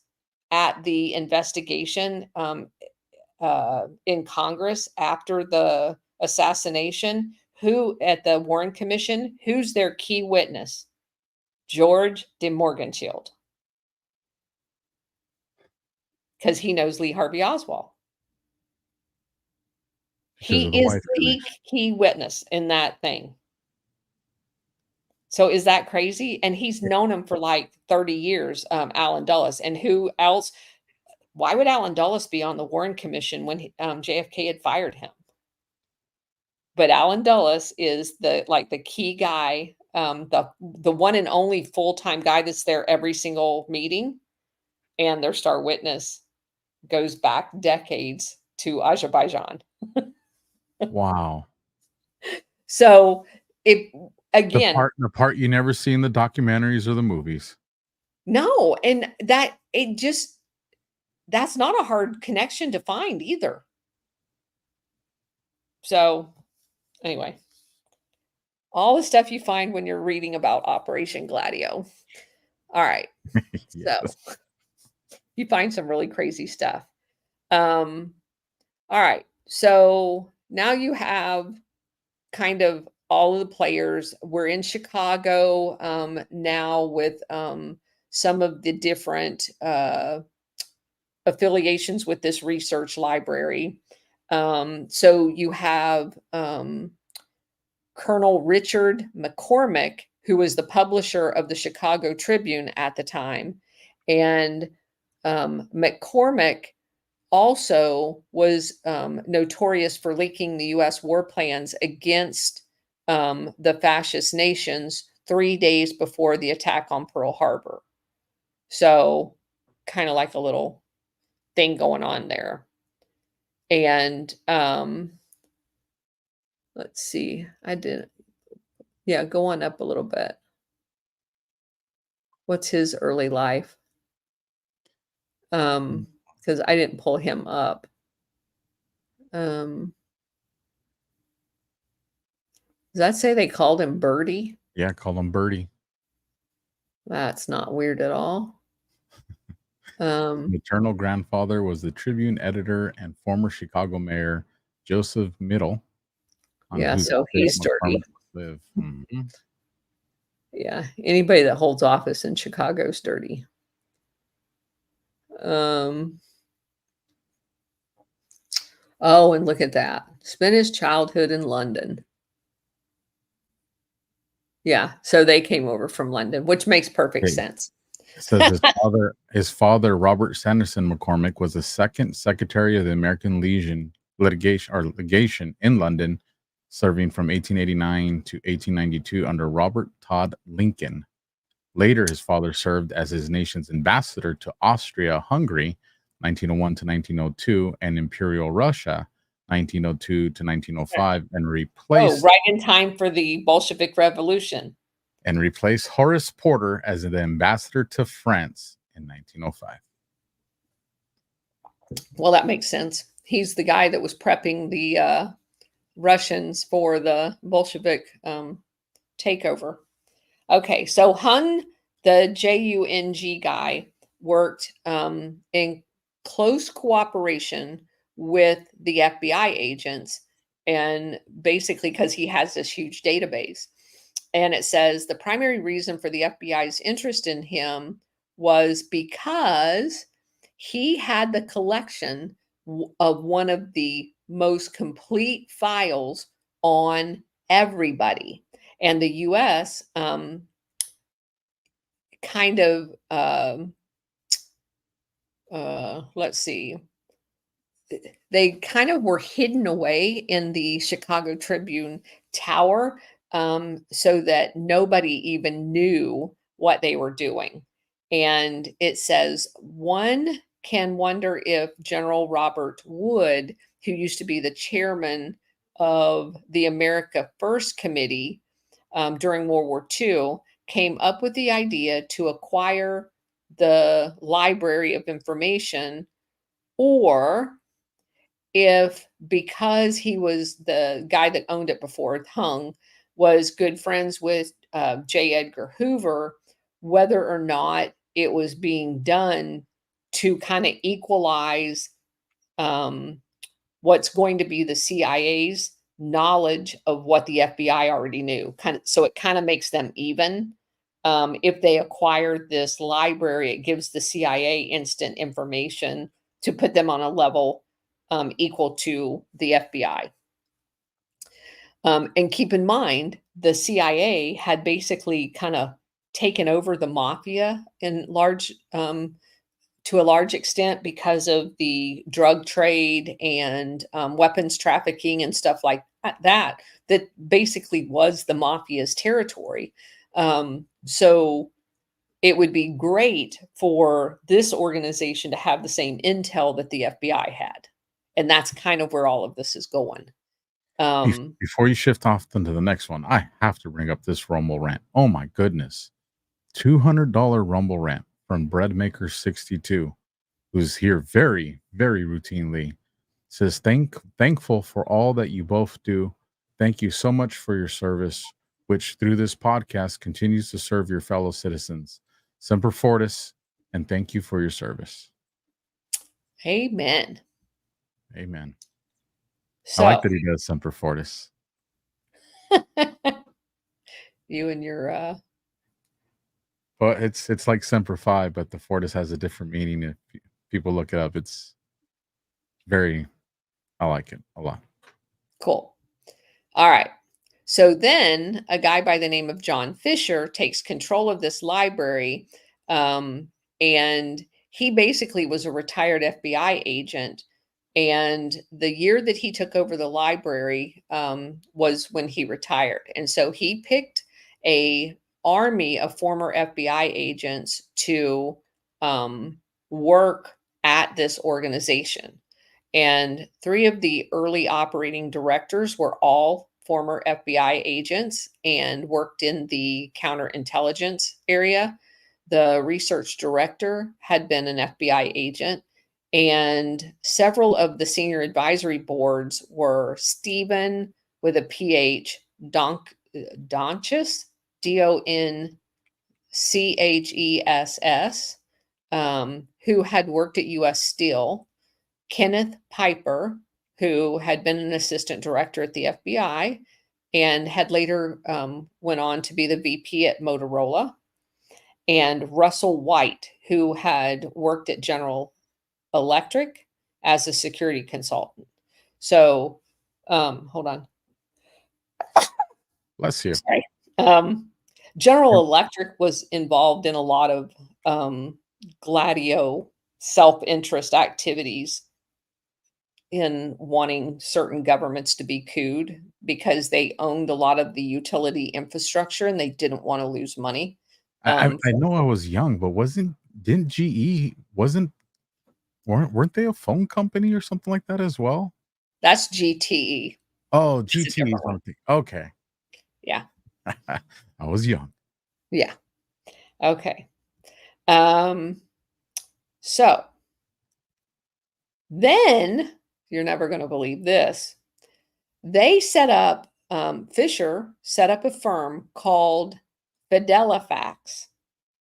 at the investigation in Congress after the assassination, who at the Warren Commission, who's their key witness? George de Morgenschild. Because he knows Lee Harvey Oswald. He is the key witness in that thing. So is that crazy? And he's known him for 30 years, Allen Dulles. And who else? Why would Allen Dulles be on the Warren Commission when JFK had fired him? But Allen Dulles is the key guy, the one and only full-time guy that's there every single meeting. And their star witness goes back decades to Azerbaijan. Wow. So again, the part you never see in the documentaries or the movies. No, and that's not a hard connection to find either. So anyway, all the stuff you find when you're reading about Operation Gladio. All right. Yes. So you find some really crazy stuff. All right. So now you have kind of all of the players. We're in Chicago now with some of the different affiliations with this research library. So you have Colonel Richard McCormick, who was the publisher of the Chicago Tribune at the time. And McCormick also was notorious for leaking the U.S. war plans against the fascist nations 3 days before the attack on Pearl Harbor. So kind of like a little thing going on there. And let's see, go on up a little bit. What's his early life? Because I didn't pull him up. Does that say they called him Birdie? Yeah, call him Birdie. That's not weird at all. Maternal grandfather was the Tribune editor and former Chicago mayor Joseph Middle. Yeah, so he's dirty. Mm-hmm. Yeah, anybody that holds office in Chicago is dirty. Oh, and look at that. Spent his childhood in London. Yeah, so they came over from London, which makes perfect sense. It says his father, Robert Sanderson McCormick, was the second Secretary of the American Legation in London, serving from 1889 to 1892 under Robert Todd Lincoln. Later, his father served as his nation's ambassador to Austria-Hungary, 1901 to 1902, and Imperial Russia, 1902 to 1905, and replaced right in time for the Bolshevik Revolution. Horace Porter as the ambassador to France in 1905. Well, that makes sense. He's the guy that was prepping the Russians for the Bolshevik takeover. Okay, so Hung, the JUNG guy, worked in close cooperation with the FBI agents, and basically because he has this huge database. And it says the primary reason for the FBI's interest in him was because he had the collection of one of the most complete files on everybody. And the U.S. Kind of, let's see, they kind of were hidden away in the Chicago Tribune tower, so that nobody even knew what they were doing. And it says, one can wonder if General Robert Wood, who used to be the chairman of the America First Committee during World War II, came up with the idea to acquire the Library of Information, or if, because he was the guy that owned it before, Hung, was good friends with J. Edgar Hoover, whether or not it was being done to kind of equalize what's going to be the CIA's knowledge of what the FBI already knew. So it kind of makes them even. If they acquired this library, it gives the CIA instant information to put them on a level equal to the FBI. And keep in mind, the CIA had basically kind of taken over the mafia to a large extent because of the drug trade and weapons trafficking and stuff like that basically was the mafia's territory. So it would be great for this organization to have the same intel that the FBI had. And that's kind of where all of this is going. Before you shift off into the next one, I have to bring up this Rumble rant. Oh my goodness. $200 Rumble rant from Breadmaker62, who's here very, very routinely. Says, thankful for all that you both do. Thank you so much for your service, which through this podcast continues to serve your fellow citizens. Semper Fortis, and thank you for your service. Amen. Amen. So, I like that he does Semper Fortis. You and your But it's like Semper Fi, but the Fortis has a different meaning. If people look it up, it's very, I like it a lot. Cool. All right. So then a guy by the name of John Fisher takes control of this library. And he basically was a retired FBI agent. And the year that he took over the library was when he retired. And so he picked a army of former FBI agents to work at this organization. And 3 of the early operating directors were all former FBI agents and worked in the counterintelligence area. The research director had been an FBI agent, and several of the senior advisory boards were Stephen with a PH Donches, Donchess, who had worked at U.S. Steel, Kenneth Piper, who had been an assistant director at the FBI and had later went on to be the VP at Motorola, and Russell White, who had worked at General Electric as a security consultant. So, hold on. Bless you. Sorry. General Electric was involved in a lot of GLADIO self-interest activities in wanting certain governments to be cooed because they owned a lot of the utility infrastructure and they didn't want to lose money. I know I was young, but didn't GE weren't they a phone company or something like that as well? That's GTE. Oh, It's a GT different one. something. Okay. Yeah. I was young. Yeah. Okay. So then you're never going to believe this. They set up, Fisher set up a firm called Fidelifax,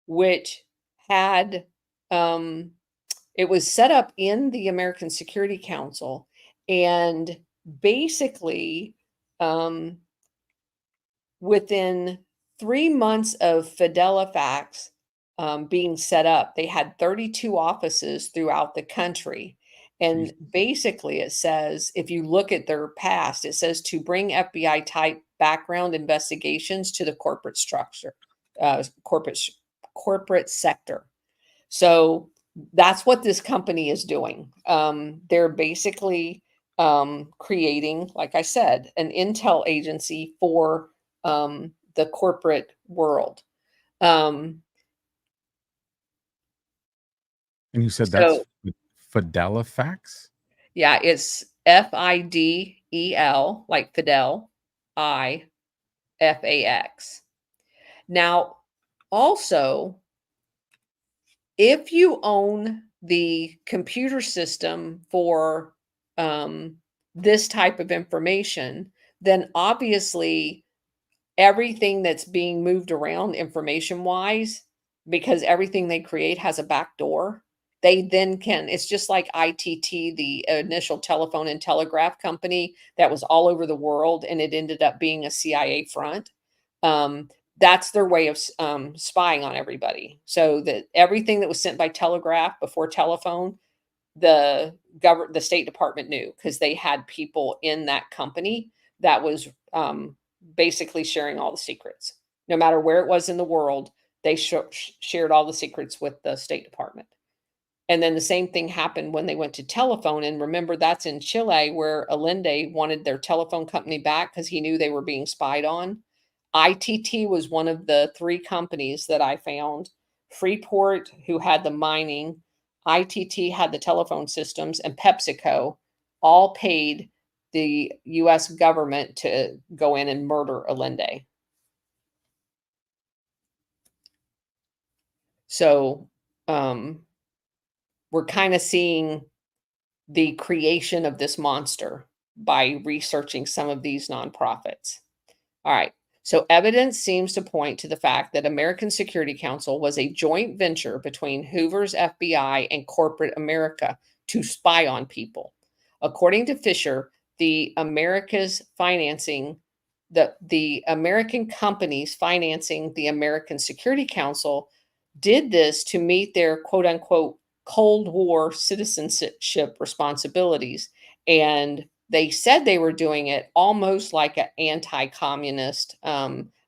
which had, it was set up in the American Security Council. And basically, within 3 months of Fidelifax being set up, they had 32 offices throughout the country. Jeez. And basically, it says, if you look at their past, it says to bring FBI type background investigations to the corporate structure, corporate sector. So that's what this company is doing. They're basically creating, like I said, an intel agency for the corporate world. And you said that's So Fidelifax? yeah, it's FIDEL, like Fidel, IFAX. Now, also, if you own the computer system for this type of information, then obviously everything that's being moved around information wise, because everything they create has a back door, they then can, it's just like ITT, the initial telephone and telegraph company that was all over the world and it ended up being a CIA front. That's their way of spying on everybody. So that everything that was sent by telegraph before telephone, the State Department knew because they had people in that company that was basically sharing all the secrets. No matter where it was in the world, they shared all the secrets with the State Department. And then the same thing happened when they went to telephone. And remember, that's in Chile where Allende wanted their telephone company back because he knew they were being spied on. ITT was one of the 3 companies that I found. Freeport, who had the mining, ITT had the telephone systems, and PepsiCo all paid the US government to go in and murder Allende. So we're kind of seeing the creation of this monster by researching some of these nonprofits. All right. So evidence seems to point to the fact that American Security Council was a joint venture between Hoover's FBI and corporate America to spy on people. According to Fisher, the American companies financing the American Security Council did this to meet their quote unquote Cold War citizenship responsibilities. And they said they were doing it almost like an anti-communist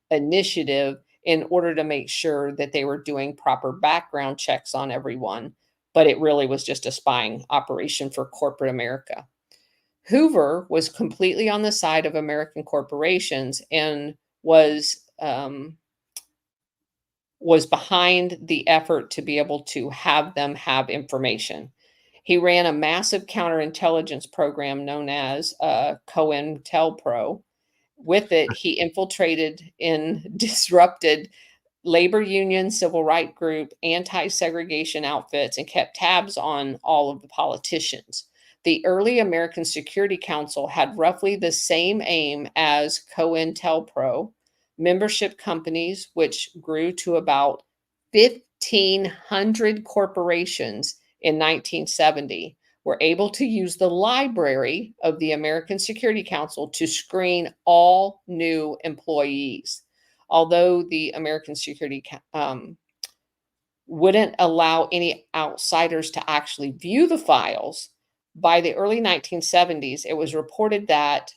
initiative in order to make sure that they were doing proper background checks on everyone. But it really was just a spying operation for corporate America. Hoover was completely on the side of American corporations and was behind the effort to be able to have them have information. He ran a massive counterintelligence program known as COINTELPRO. With it, he infiltrated and disrupted labor union, civil rights group, anti-segregation outfits, and kept tabs on all of the politicians. The early American Security Council had roughly the same aim as COINTELPRO. Membership companies, which grew to about 1,500 corporations in 1970, were able to use the library of the American Security Council to screen all new employees. Although the American Security wouldn't allow any outsiders to actually view the files, by the early 1970s, it was reported that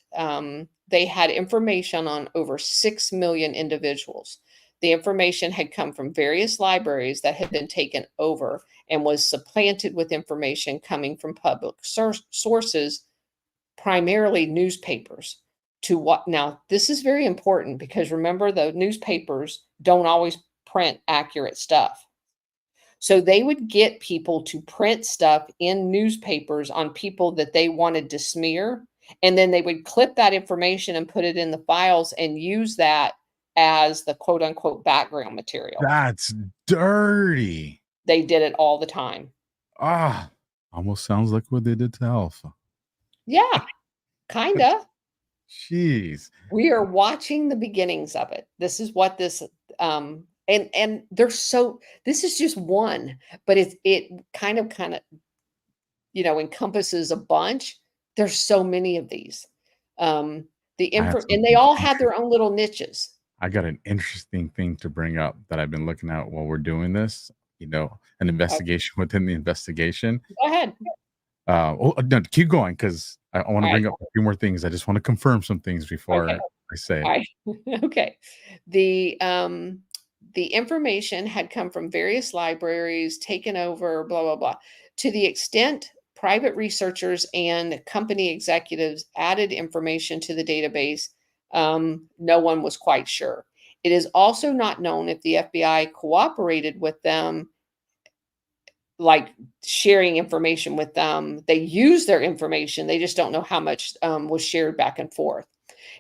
they had information on over 6 million individuals. The information had come from various libraries that had been taken over and was supplanted with information coming from public sources, primarily newspapers. To what now, this is very important because remember, the newspapers don't always print accurate stuff. So they would get people to print stuff in newspapers on people that they wanted to smear. And then they would clip that information and put it in the files and use that as the quote unquote background material. That's dirty. They did it all the time. Ah, almost sounds like what they did to Alpha. Yeah, kind of. Jeez. We are watching the beginnings of it. This is what this and they're so, this is just one, but it kind of encompasses a bunch. There's so many of these. And they all have their own little niches. I got an interesting thing to bring up that I've been looking at while we're doing this, an investigation within the investigation. Go ahead. No, keep going, because I want to bring up a few more things. I just want to confirm some things before I say it. Okay. The information had come from various libraries, taken over, blah, blah, blah. To the extent private researchers and company executives added information to the database, no one was quite sure. It is also not known if the FBI cooperated with them, like sharing information with them. They use their information. They just don't know how much was shared back and forth.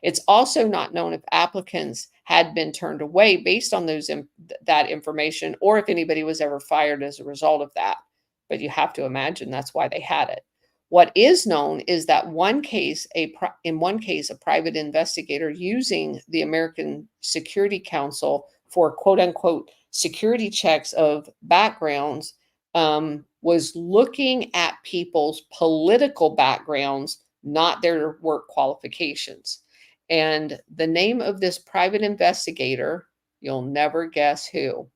It's also not known if applicants had been turned away based on that information, or if anybody was ever fired as a result of that. But you have to imagine that's why they had it. What is known is that in one case, a private investigator using the American Security Council for quote unquote security checks of backgrounds was looking at people's political backgrounds, not their work qualifications. And the name of this private investigator, you'll never guess who.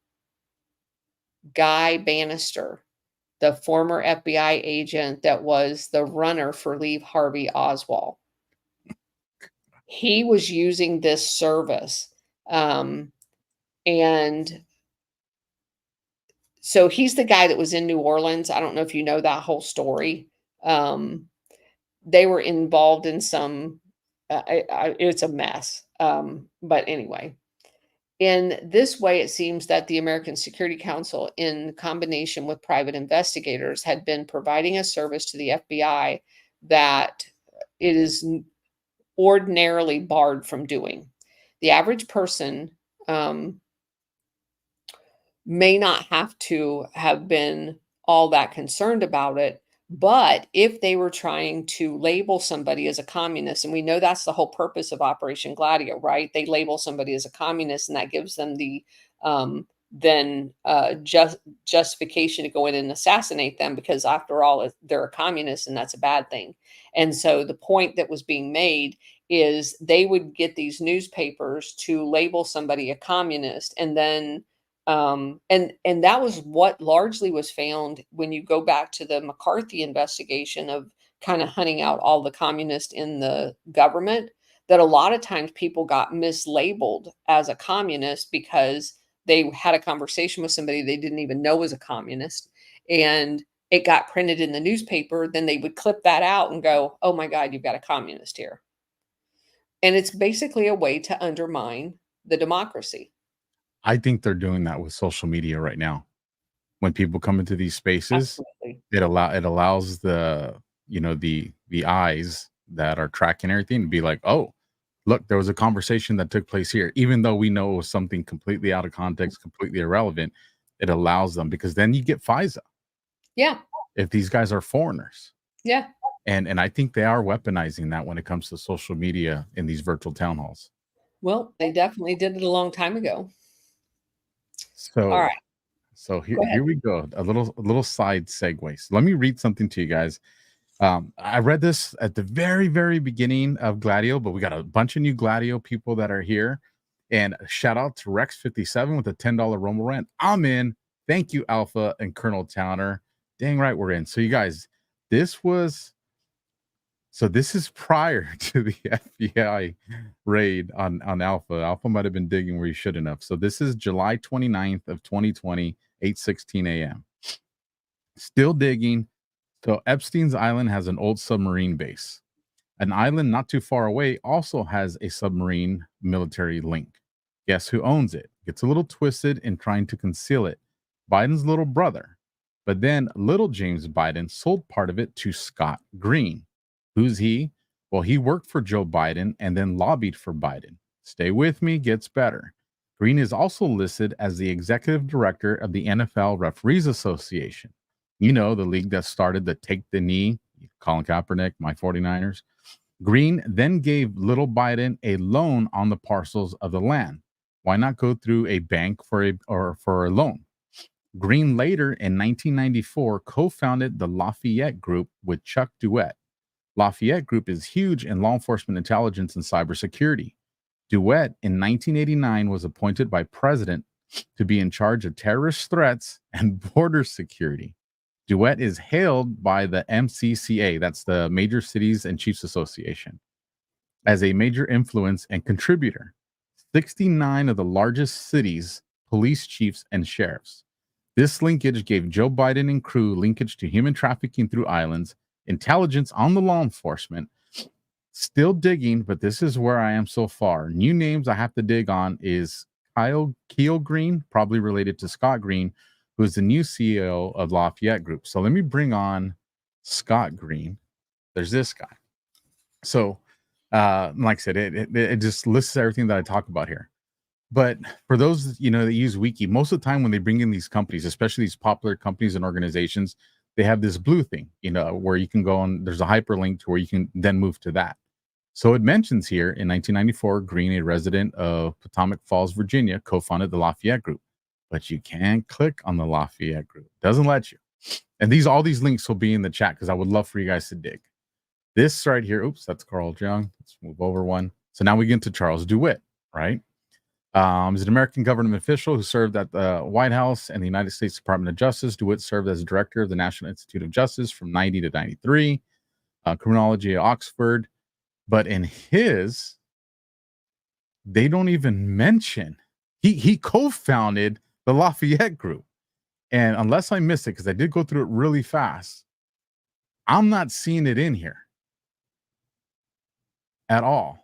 Guy Bannister, the former FBI agent that was the runner for Lee Harvey Oswald. He was using this service. And so he's the guy that was in New Orleans. I don't know if you know that whole story. They were involved in some, it's a mess. But anyway, in this way, it seems that the American Security Council, in combination with private investigators, had been providing a service to the FBI that it is ordinarily barred from doing. The average person may not have to have been all that concerned about it, but if they were trying to label somebody as a communist, and we know that's the whole purpose of Operation Gladio, right? They label somebody as a communist, and that gives them the justification to go in and assassinate them, because after all, they're a communist, and that's a bad thing. And so the point that was being made is they would get these newspapers to label somebody a communist, and then and that was what largely was found when you go back to the McCarthy investigation of kind of hunting out all the communists in the government, that a lot of times people got mislabeled as a communist because they had a conversation with somebody they didn't even know was a communist, and it got printed in the newspaper. Then they would clip that out and go, oh my God, you've got a communist here. And it's basically a way to undermine the democracy. I think they're doing that with social media right now. When people come into these spaces, Absolutely. it allows the eyes that are tracking everything to be like, oh, look, there was a conversation that took place here, even though we know it was something completely out of context, completely irrelevant. It allows them, because then you get FISA. Yeah. If these guys are foreigners. Yeah. And I think they are weaponizing that when it comes to social media in these virtual town halls. Well, they definitely did it a long time ago. So, all right. So here we go. A little side segue. So let me read something to you guys. I read this at the very, very beginning of Gladio, but we got a bunch of new Gladio people that are here. And shout out to Rex57 with a $10 Rumble rant. I'm in. Thank you, Alpha and Colonel Towner. Dang right we're in. So you guys, this was So this is prior to the FBI raid on Alpha. Alpha might have been digging where he shouldn't have. So this is July 29th of 2020, 8:16 a.m. Still digging. So Epstein's Island has an old submarine base. An island not too far away also has a submarine military link. Guess who owns it? Gets a little twisted in trying to conceal it. Biden's little brother. But then little James Biden sold part of it to Scott Green. Who's he? Well, he worked for Joe Biden and then lobbied for Biden. Stay with me, gets better. Green is also listed as the executive director of the NFL Referees Association. You know, the league that started the Take the Knee, Colin Kaepernick, my 49ers. Green then gave little Biden a loan on the parcels of the land. Why not go through a bank for a loan? Green later in 1994 co-founded the Lafayette Group with Chuck DeWitt. Lafayette Group is huge in law enforcement intelligence and cybersecurity. DeWitt in 1989 was appointed by President to be in charge of terrorist threats and border security. DeWitt is hailed by the MCCA, that's the Major Cities and Chiefs Association, as a major influence and contributor. 69 of the largest cities, police chiefs, and sheriffs. This linkage gave Joe Biden and crew linkage to human trafficking through islands, intelligence on the law enforcement. Still digging, but this is where I am so far. New names I have to dig on is Keel Green, probably related to Scott Green, who is the new CEO of Lafayette Group. So let me bring on Scott Green. There's this guy. So, like I said, it just lists everything that I talk about here. But for those, that use Wiki, most of the time when they bring in these companies, especially these popular companies and organizations, they have this blue thing, where you can go and there's a hyperlink to where you can then move to that. So it mentions here in 1994, Green, a resident of Potomac Falls, Virginia, co-founded the Lafayette Group. But you can't click on the Lafayette Group. Doesn't let you. And all these links will be in the chat because I would love for you guys to dig. This right here, oops, that's Carl Jung. Let's move over one. So now we get into Charles DeWitt, right? He's an American government official who served at the White House and the United States Department of Justice. DeWitt served as director of the National Institute of Justice from 90 to 93, criminology at Oxford. But in his, they don't even mention, he co-founded the Lafayette Group. And unless I missed it, because I did go through it really fast, I'm not seeing it in here at all.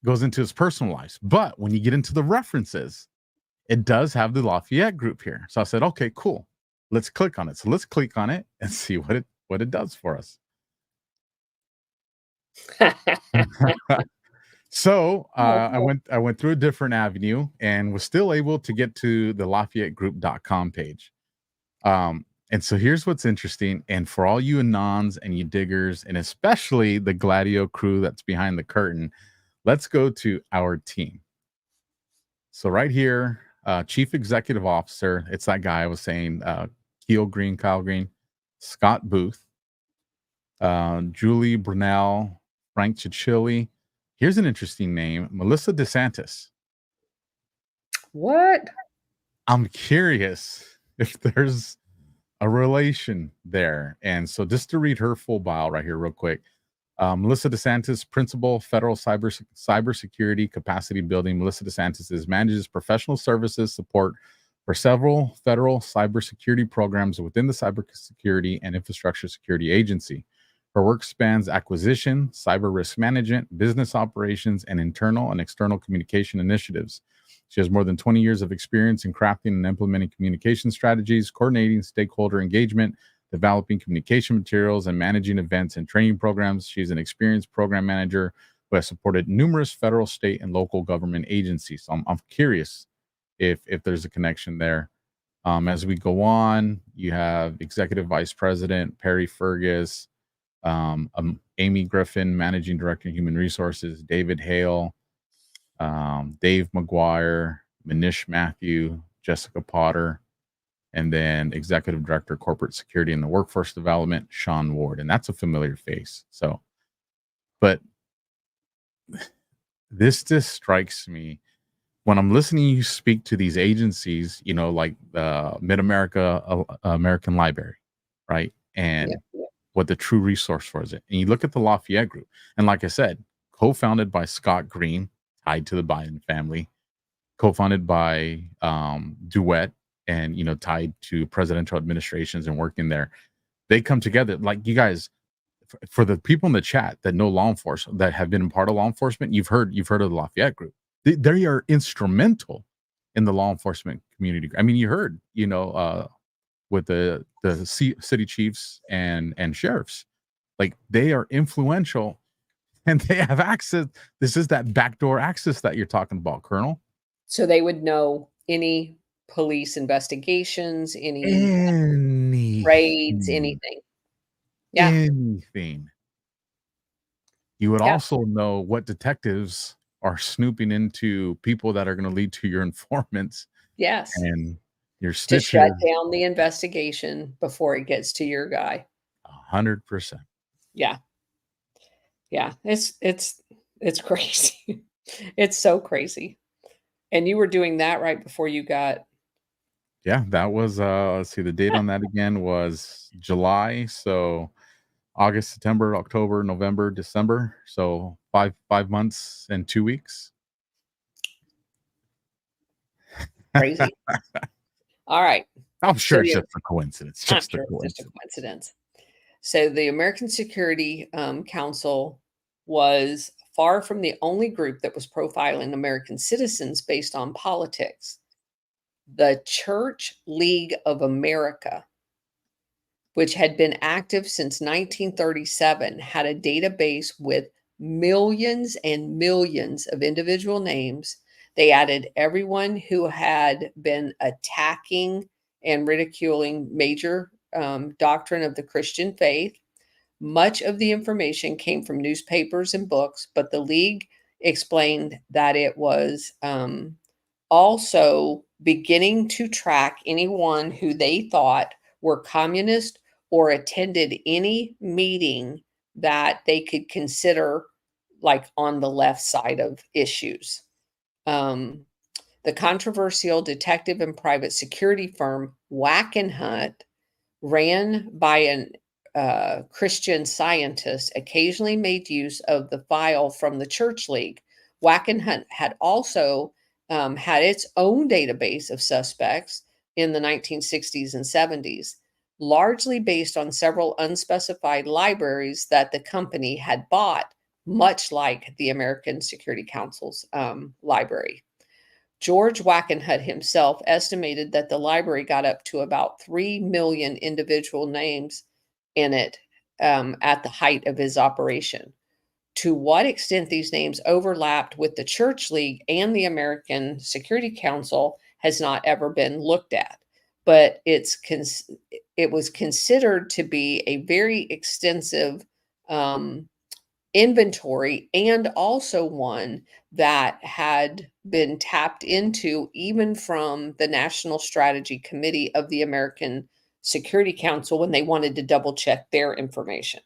Goes into his personal life. But when you get into the references, it does have the Lafayette Group here. So I said, okay, cool. Let's click on it. So let's click on it and see what it does for us. So I went through a different avenue and was still able to get to the LafayetteGroup.com page. And so here's what's interesting. And for all you anons and you diggers, and especially the GLADIO crew that's behind the curtain, let's go to our team. So right here, Chief Executive Officer, it's that guy I was saying, Kyle Green, Scott Booth, Julie Brunel, Frank Chichilli. Here's an interesting name, Melissa DeSantis. What? I'm curious if there's a relation there. And so just to read her full bio right here real quick. Melissa DeSantis, Principal, Federal Cybersecurity Capacity Building. Melissa DeSantis manages professional services support for several federal cybersecurity programs within the Cybersecurity and Infrastructure Security Agency. Her work spans acquisition, cyber risk management, business operations, and internal and external communication initiatives. She has more than 20 years of experience in crafting and implementing communication strategies, coordinating stakeholder engagement, developing communication materials, and managing events and training programs. She's an experienced program manager who has supported numerous federal, state, and local government agencies. So I'm curious if there's a connection there. As we go on, you have Executive Vice President Perry Fergus, Amy Griffin, Managing Director of Human Resources, David Hale, Dave McGuire, Manish Matthew, Jessica Potter, and then Executive Director, Corporate Security and the Workforce Development, Sean Ward. And that's a familiar face. So, but this just strikes me when I'm listening you speak to these agencies, like the Mid-America American Library, right? And what the true resource was. And you look at the Lafayette Group, and like I said, co-founded by Scott Green, tied to the Biden family, co-founded by Duet, and tied to presidential administrations and working there. They come together. Like, you guys, for the people in the chat that know law enforcement, that have been a part of law enforcement, you've heard of the Lafayette Group. They are instrumental in the law enforcement community. I mean, you heard, with the city chiefs and sheriffs, like, they are influential, and they have access. This is that backdoor access that you're talking about, Colonel. So they would know any police investigations, any raids, anything. Yeah. Anything. You would Yeah. also know what detectives are snooping into people that are going to lead to your informants Yes. and your To shut snitchers. down the investigation before it gets to your guy. 100%. Yeah. Yeah. It's crazy. It's so crazy. And you were doing that right before you got. Yeah, that was let's see, the date on that again was July. So August, September, October, November, December. So 5 months and 2 weeks. Crazy. All right. I'm sure So it's the- just a coincidence. I'm Just a sure it's coincidence. just a coincidence. So the American Security Council was far from the only group that was profiling American citizens based on politics. The Church League of America, which had been active since 1937, had a database with millions and millions of individual names. They added everyone who had been attacking and ridiculing major doctrine of the Christian faith. Much of the information came from newspapers and books, but the League explained that it was also beginning to track anyone who they thought were communist or attended any meeting that they could consider like on the left side of issues. The controversial detective and private security firm Wackenhut, ran by an Christian scientist, occasionally made use of the file from the Church League. Wackenhut had also had its own database of suspects in the 1960s and 70s, largely based on several unspecified libraries that the company had bought, much like the American Security Council's library. George Wackenhut himself estimated that the library got up to about 3 million individual names in it at the height of his operation. To what extent these names overlapped with the Church League and the American Security Council has not ever been looked at, but it was considered to be a very extensive inventory, and also one that had been tapped into even from the National Strategy Committee of the American Security Council when they wanted to double check their information.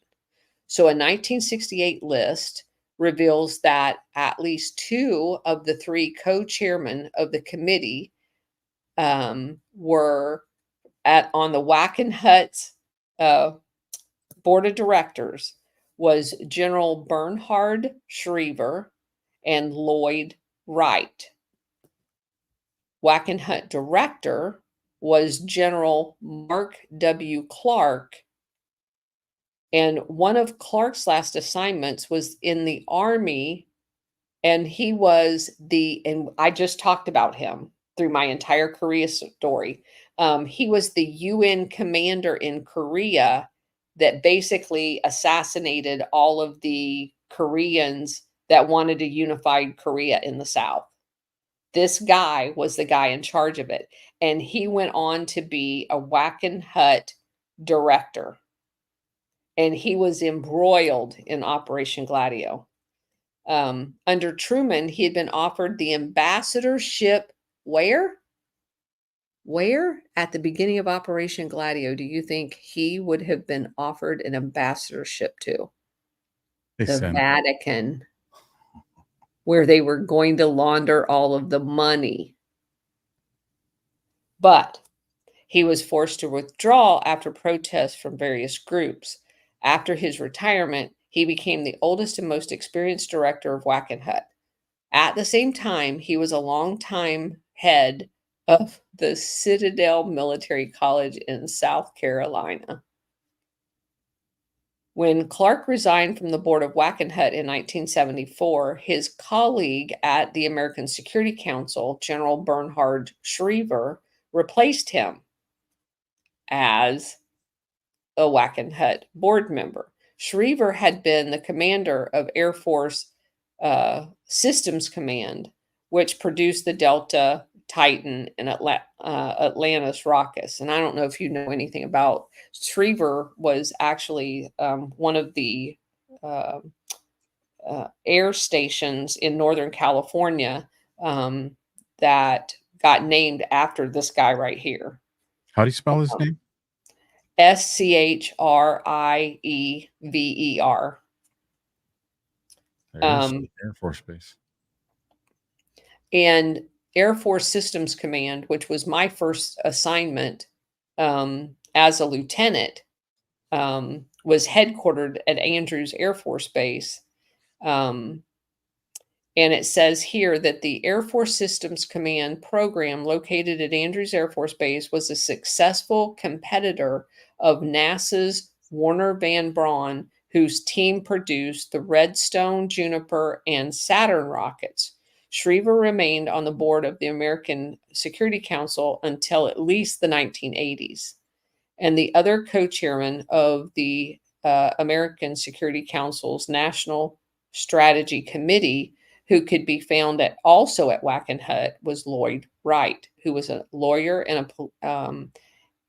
So a 1968 list reveals that at least 2 of the 3 co-chairmen of the committee were on the Wackenhut board of directors was General Bernhard Schriever and Lloyd Wright. Wackenhut director was General Mark W. Clark, and one of Clark's last assignments was in the Army, and he was and I just talked about him through my entire Korea story. He was the UN commander in Korea that basically assassinated all of the Koreans that wanted a unified Korea in the South. This guy was the guy in charge of it. And he went on to be a Wackenhut director. And he was embroiled in Operation Gladio. Under Truman, he had been offered the ambassadorship where? Where at the beginning of Operation Gladio do you think he would have been offered an ambassadorship to? The Vatican, where they were going to launder all of the money. But he was forced to withdraw after protests from various groups. After his retirement, he became the oldest and most experienced director of Wackenhut. At the same time, he was a longtime head of the Citadel Military College in South Carolina. When Clark resigned from the board of Wackenhut in 1974, his colleague at the American Security Council, General Bernhard Schriever, replaced him as a Wackenhut board member. Schriever had been the commander of Air Force Systems Command, which produced the Delta, Titan, and Atlantis rockets. And I don't know if you know anything about Schriever. Was actually one of the air stations in Northern California that got named after this guy right here. How do you spell his name? Schriever. Air Force Base. And Air Force Systems Command, which was my first assignment as a lieutenant, was headquartered at Andrews Air Force Base. And it says here that the Air Force Systems Command program located at Andrews Air Force Base was a successful competitor of NASA's Warner Van Braun, whose team produced the Redstone, Juniper, and Saturn rockets. Schriever remained on the board of the American Security Council until at least the 1980s. And the other co-chairman of the American Security Council's National Strategy Committee, who could be found also at Wackenhut, was Lloyd Wright, who was a lawyer and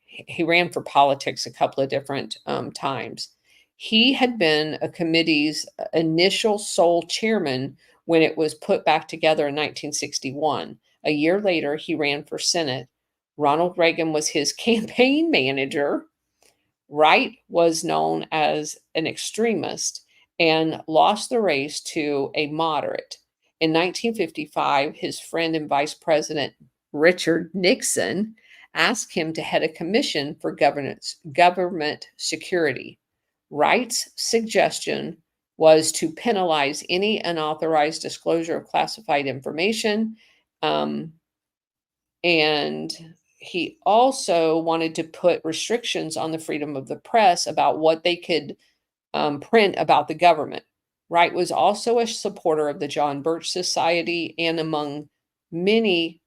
he ran for politics a couple of different times. He had been a committee's initial sole chairman when it was put back together in 1961. A year later, he ran for Senate. Ronald Reagan was his campaign manager. Wright was known as an extremist and lost the race to a moderate. In 1955, his friend and Vice President Richard Nixon asked him to head a commission for government security. Wright's suggestion was to penalize any unauthorized disclosure of classified information. And he also wanted to put restrictions on the freedom of the press about what they could print about the government. Wright was also a supporter of the John Birch Society and among many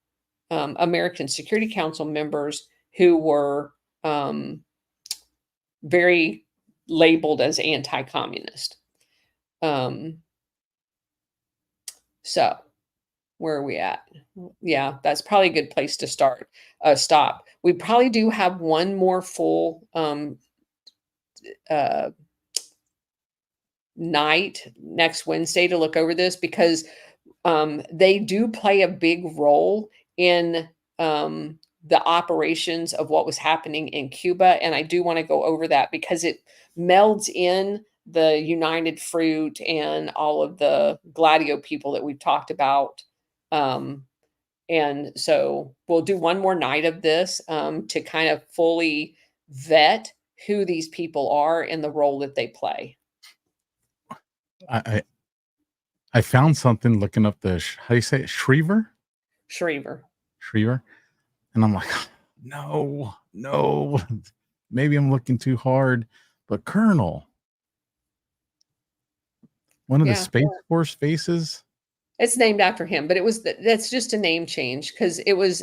American Security Council members who were very labeled as anti-communist. So where are we at? Yeah, that's probably a good place to stop. We probably do have one more full night next Wednesday to look over this, because they do play a big role in the operations of what was happening in Cuba. And I do want to go over that because it melds in the United Fruit and all of the GLADIO people that we've talked about. And so we'll do one more night of this to kind of fully vet who these people are and the role that they play. I found something looking up the, how do you say it? Schriever. And I'm like, no, maybe I'm looking too hard, but Colonel, one of the Space Force faces. It's named after him, but that's just a name change because it was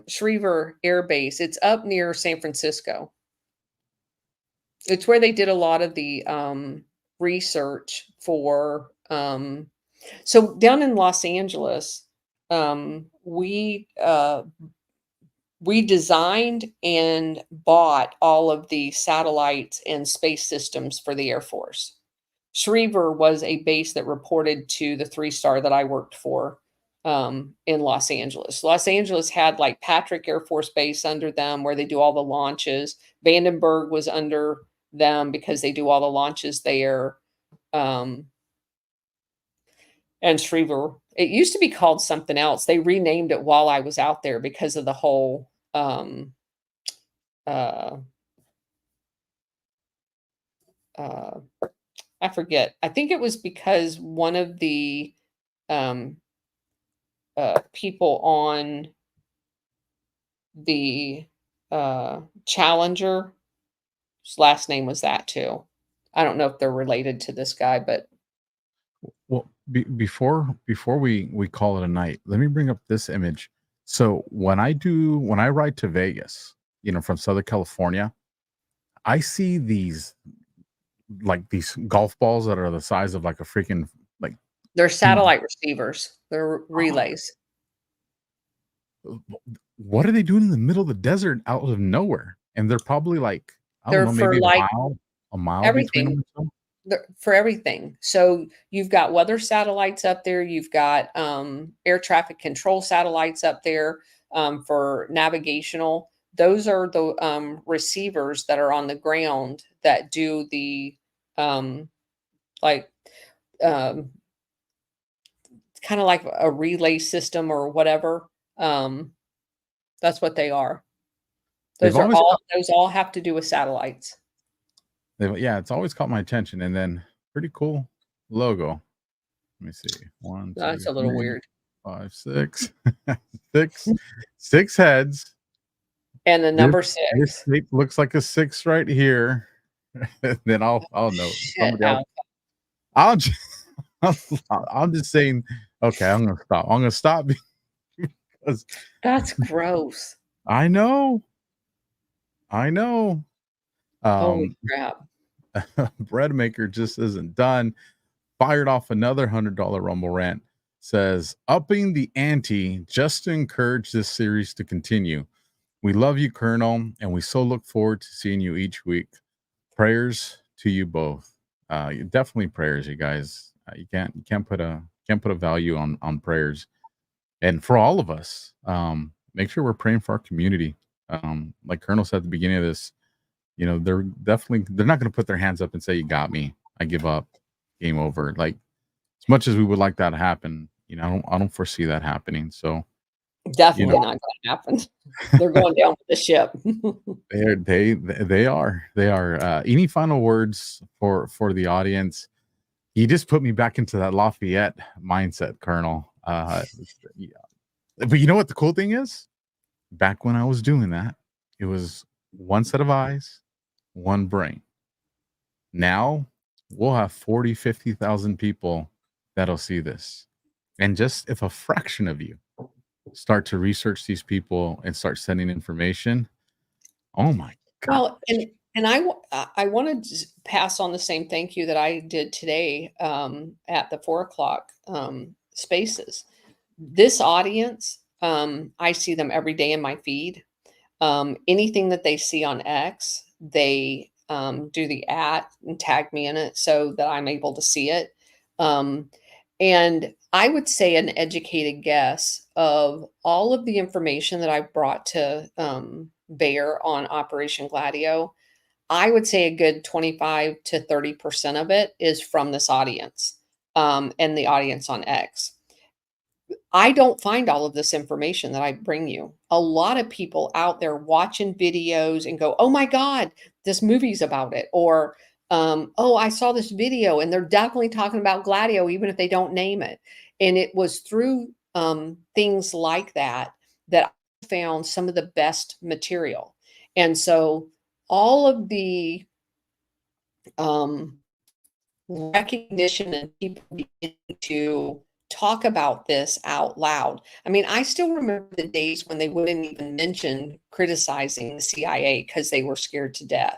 Schriever Air Base. It's up near San Francisco. It's where they did a lot of the research for. So down in Los Angeles, we designed and bought all of the satellites and space systems for the Air Force. Schriever was a base that reported to the 3-star that I worked for in Los Angeles. Los Angeles had like Patrick Air Force Base under them where they do all the launches. Vandenberg was under them because they do all the launches there. And Schriever, it used to be called something else. They renamed it while I was out there because of the whole I forget. I think it was because one of the um, people on the Challenger, his last name was that too. I don't know if they're related to this guy, but Well, before we call it a night, let me bring up this image. So when I ride to Vegas, from Southern California, I see these golf balls that are the size of like a freaking like they're huge. satellite receivers. They're relays. What are they doing in the middle of the desert out of nowhere? And they're probably like, I don't They're know, for maybe like a mile between everything. them or so. For everything. So you've got weather satellites up there. You've got air traffic control satellites up there for navigational. Those are the receivers that are on the ground that do the like um, kind of like a relay system or whatever. That's what they are. They've always Those all have to do with satellites. Yeah, it's always caught my attention. And then pretty cool logo. Let me see. 1, 2, That's a little 3, weird. 5, 6. Six heads. And the number This 6. shape looks like a 6 right here. Then I'll know. Somebody else. I'll just, I'm just saying, okay, I'm gonna stop because That's gross. I know. Holy crap. Bread maker just isn't done. Fired off another $100 Rumble rant. Says upping the ante just to encourage this series to continue. We love you, Colonel, and we so look forward to seeing you each week. Prayers to you both. Definitely prayers, you guys. You can't put a value on prayers, and for all of us, make sure we're praying for our community. Like Colonel said at the beginning of this, they're not going to put their hands up and say, "You got me. I give up. Game over." Like, as much as we would like that to happen, I don't foresee that happening. So Definitely not going to happen. They're going down with the ship. they are. Any final words for the audience? You just put me back into that Lafayette mindset, Colonel. Yeah. But you know what the cool thing is? Back when I was doing that, it was one set of eyes, one brain. Now we'll have 40, 50,000 people that'll see this. And just if a fraction of you start to research these people and start sending information, oh my God. Well, and I wanted to pass on the same thank you that I did today at the 4:00 spaces. This audience, I see them every day in my feed. Anything that they see on X, they do the @ and tag me in it so that I'm able to see it. And I would say an educated guess of all of the information that I brought to bear on Operation GLADIO, I would say a good 25 to 30% of it is from this audience and the audience on X. I don't find all of this information that I bring you. A lot of people out there watching videos and go, "Oh my God, this movie's about it." Or, "Oh, I saw this video," and they're definitely talking about GLADIO, even if they don't name it. And it was through things like that that I found some of the best material. And so all of the recognition and people beginning to talk about this out loud. I mean, I still remember the days when they wouldn't even mention criticizing the CIA because they were scared to death.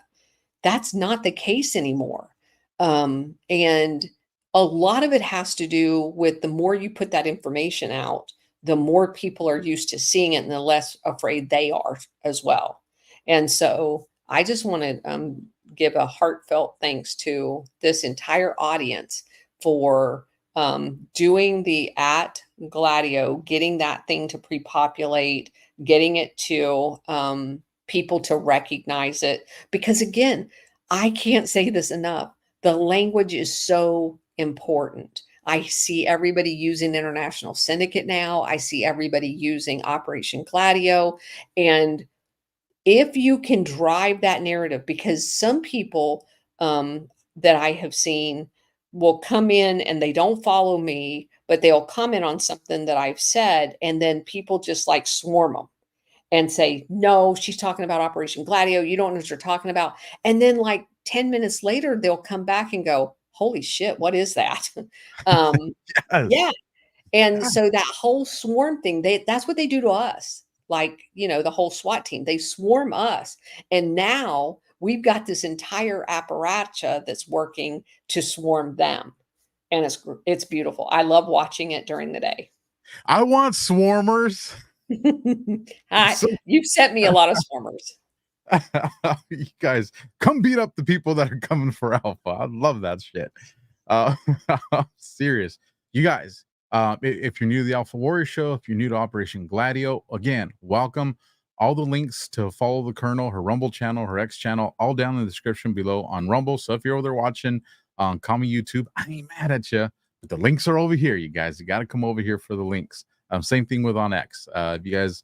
That's not the case anymore. And a lot of it has to do with the more you put that information out, the more people are used to seeing it and the less afraid they are as well. And so I just want to give a heartfelt thanks to this entire audience for doing the @ GLADIO, getting that thing to pre-populate, getting it to people to recognize it. Because again, I can't say this enough. The language is so important. I see everybody using International Syndicate now. I see everybody using Operation GLADIO. And if you can drive that narrative, because some people, that I have seen will come in and they don't follow me, but they'll comment on something that I've said, and then people just like swarm them and say, "No, she's talking about Operation Gladio. You don't know what you're talking about." And then like 10 minutes later, they'll come back and go, "Holy shit, what is that?" um, yeah. Yes. And so that whole swarm thing, that's what they do to us. Like, the whole SWAT team, they swarm us. And now we've got this entire apparatus that's working to swarm them. And it's beautiful. I love watching it during the day. I want swarmers. So You've sent me a lot of swarmers. you guys come beat up the people that are coming for Alpha. I love that shit. I'm serious. You guys, if you're new to the AlphaWarrior Show, if you're new to Operation Gladio, again, welcome. All the links to follow the Colonel, her Rumble channel, her X channel, all down in the description below on Rumble. So if you're over there watching on Common YouTube, I ain't mad at you, but the links are over here, you guys. You got to come over here for the links. Same thing with on X. If you guys,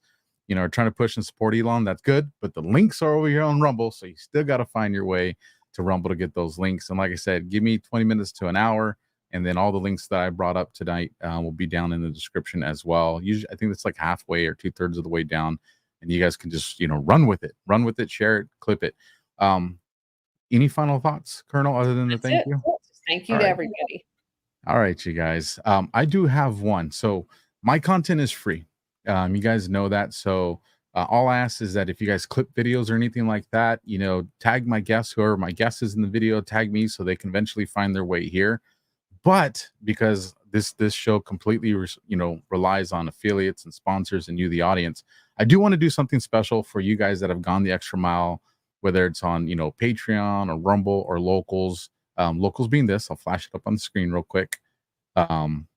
are trying to push and support Elon, that's good. But the links are over here on Rumble, so you still got to find your way to Rumble to get those links. And like I said, give me 20 minutes to an hour, and then all the links that I brought up tonight will be down in the description as well. Usually, I think it's like halfway or 2/3 of the way down, and you guys can just run with it, share it, clip it. Any final thoughts, Colonel, other than the thank you? Thank you to everybody. All right, you guys. I do have one. So my content is free. You guys know that. So all I ask is that if you guys clip videos or anything like that, tag my guests, whoever my guest is in the video, tag me so they can eventually find their way here. But because this show completely relies on affiliates and sponsors and you, the audience, I do want to do something special for you guys that have gone the extra mile, whether it's on Patreon or Rumble or Locals. Locals being this, I'll flash it up on the screen real quick. I'm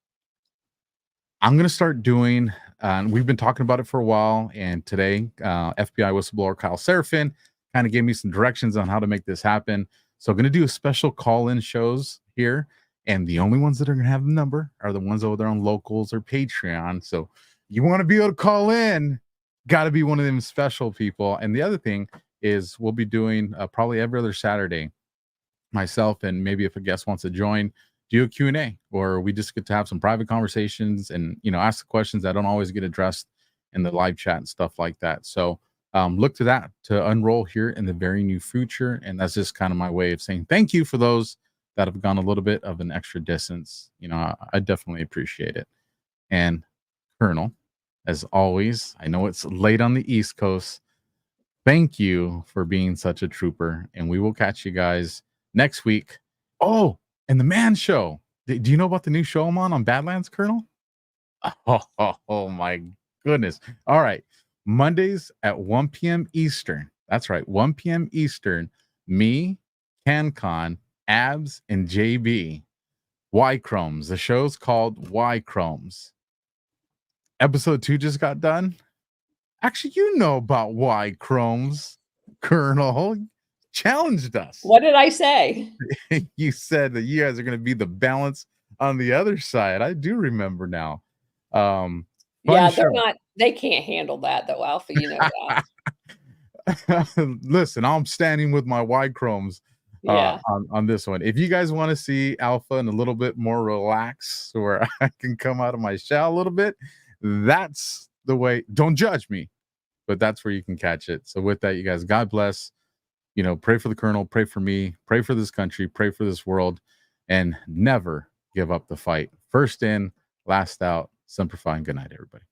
going to start doing, and we've been talking about it for a while, and today, FBI whistleblower Kyle Seraphin kind of gave me some directions on how to make this happen. So I'm going to do a special call-in shows here, and the only ones that are going to have the number are the ones over there on Locals or Patreon. So you want to be able to call in, got to be one of them special people. And the other thing is we'll be doing probably every other Saturday, myself, and maybe if a guest wants to join, do a Q&A, or we just get to have some private conversations and ask the questions that don't always get addressed in the live chat and stuff like that. So look to that to unroll here in the very near future, and that's just kind of my way of saying thank you for those that have gone a little bit of an extra distance. I definitely appreciate it. And Colonel, as always, I know it's late on the East Coast, thank you for being such a trooper, and we will catch you guys next week. Oh, and the Man Show. Do you know about the new show I'm on Badlands, Colonel? Oh my goodness. All right. Mondays at 1 p.m. Eastern. That's right. 1 p.m. Eastern. Me, CanCon, Abs, and JB. Y Chromes. The show's called Y Chromes. Episode 2 just got done. Actually, you know about Y Chromes, Colonel. Challenged us. What did I say? You said that you guys are going to be the balance on the other side. I do remember now. Yeah, they can't handle that though, Alpha. You know that. Listen, I'm standing with my Y Chromes on this one. If you guys want to see Alpha and a little bit more relaxed, where I can come out of my shell a little bit, that's the way. Don't judge me, but that's where you can catch it. So with that, you guys, God bless. Pray for the Colonel, pray for me, pray for this country, pray for this world, and never give up the fight. First in, last out. Semper Fi, and good night, everybody.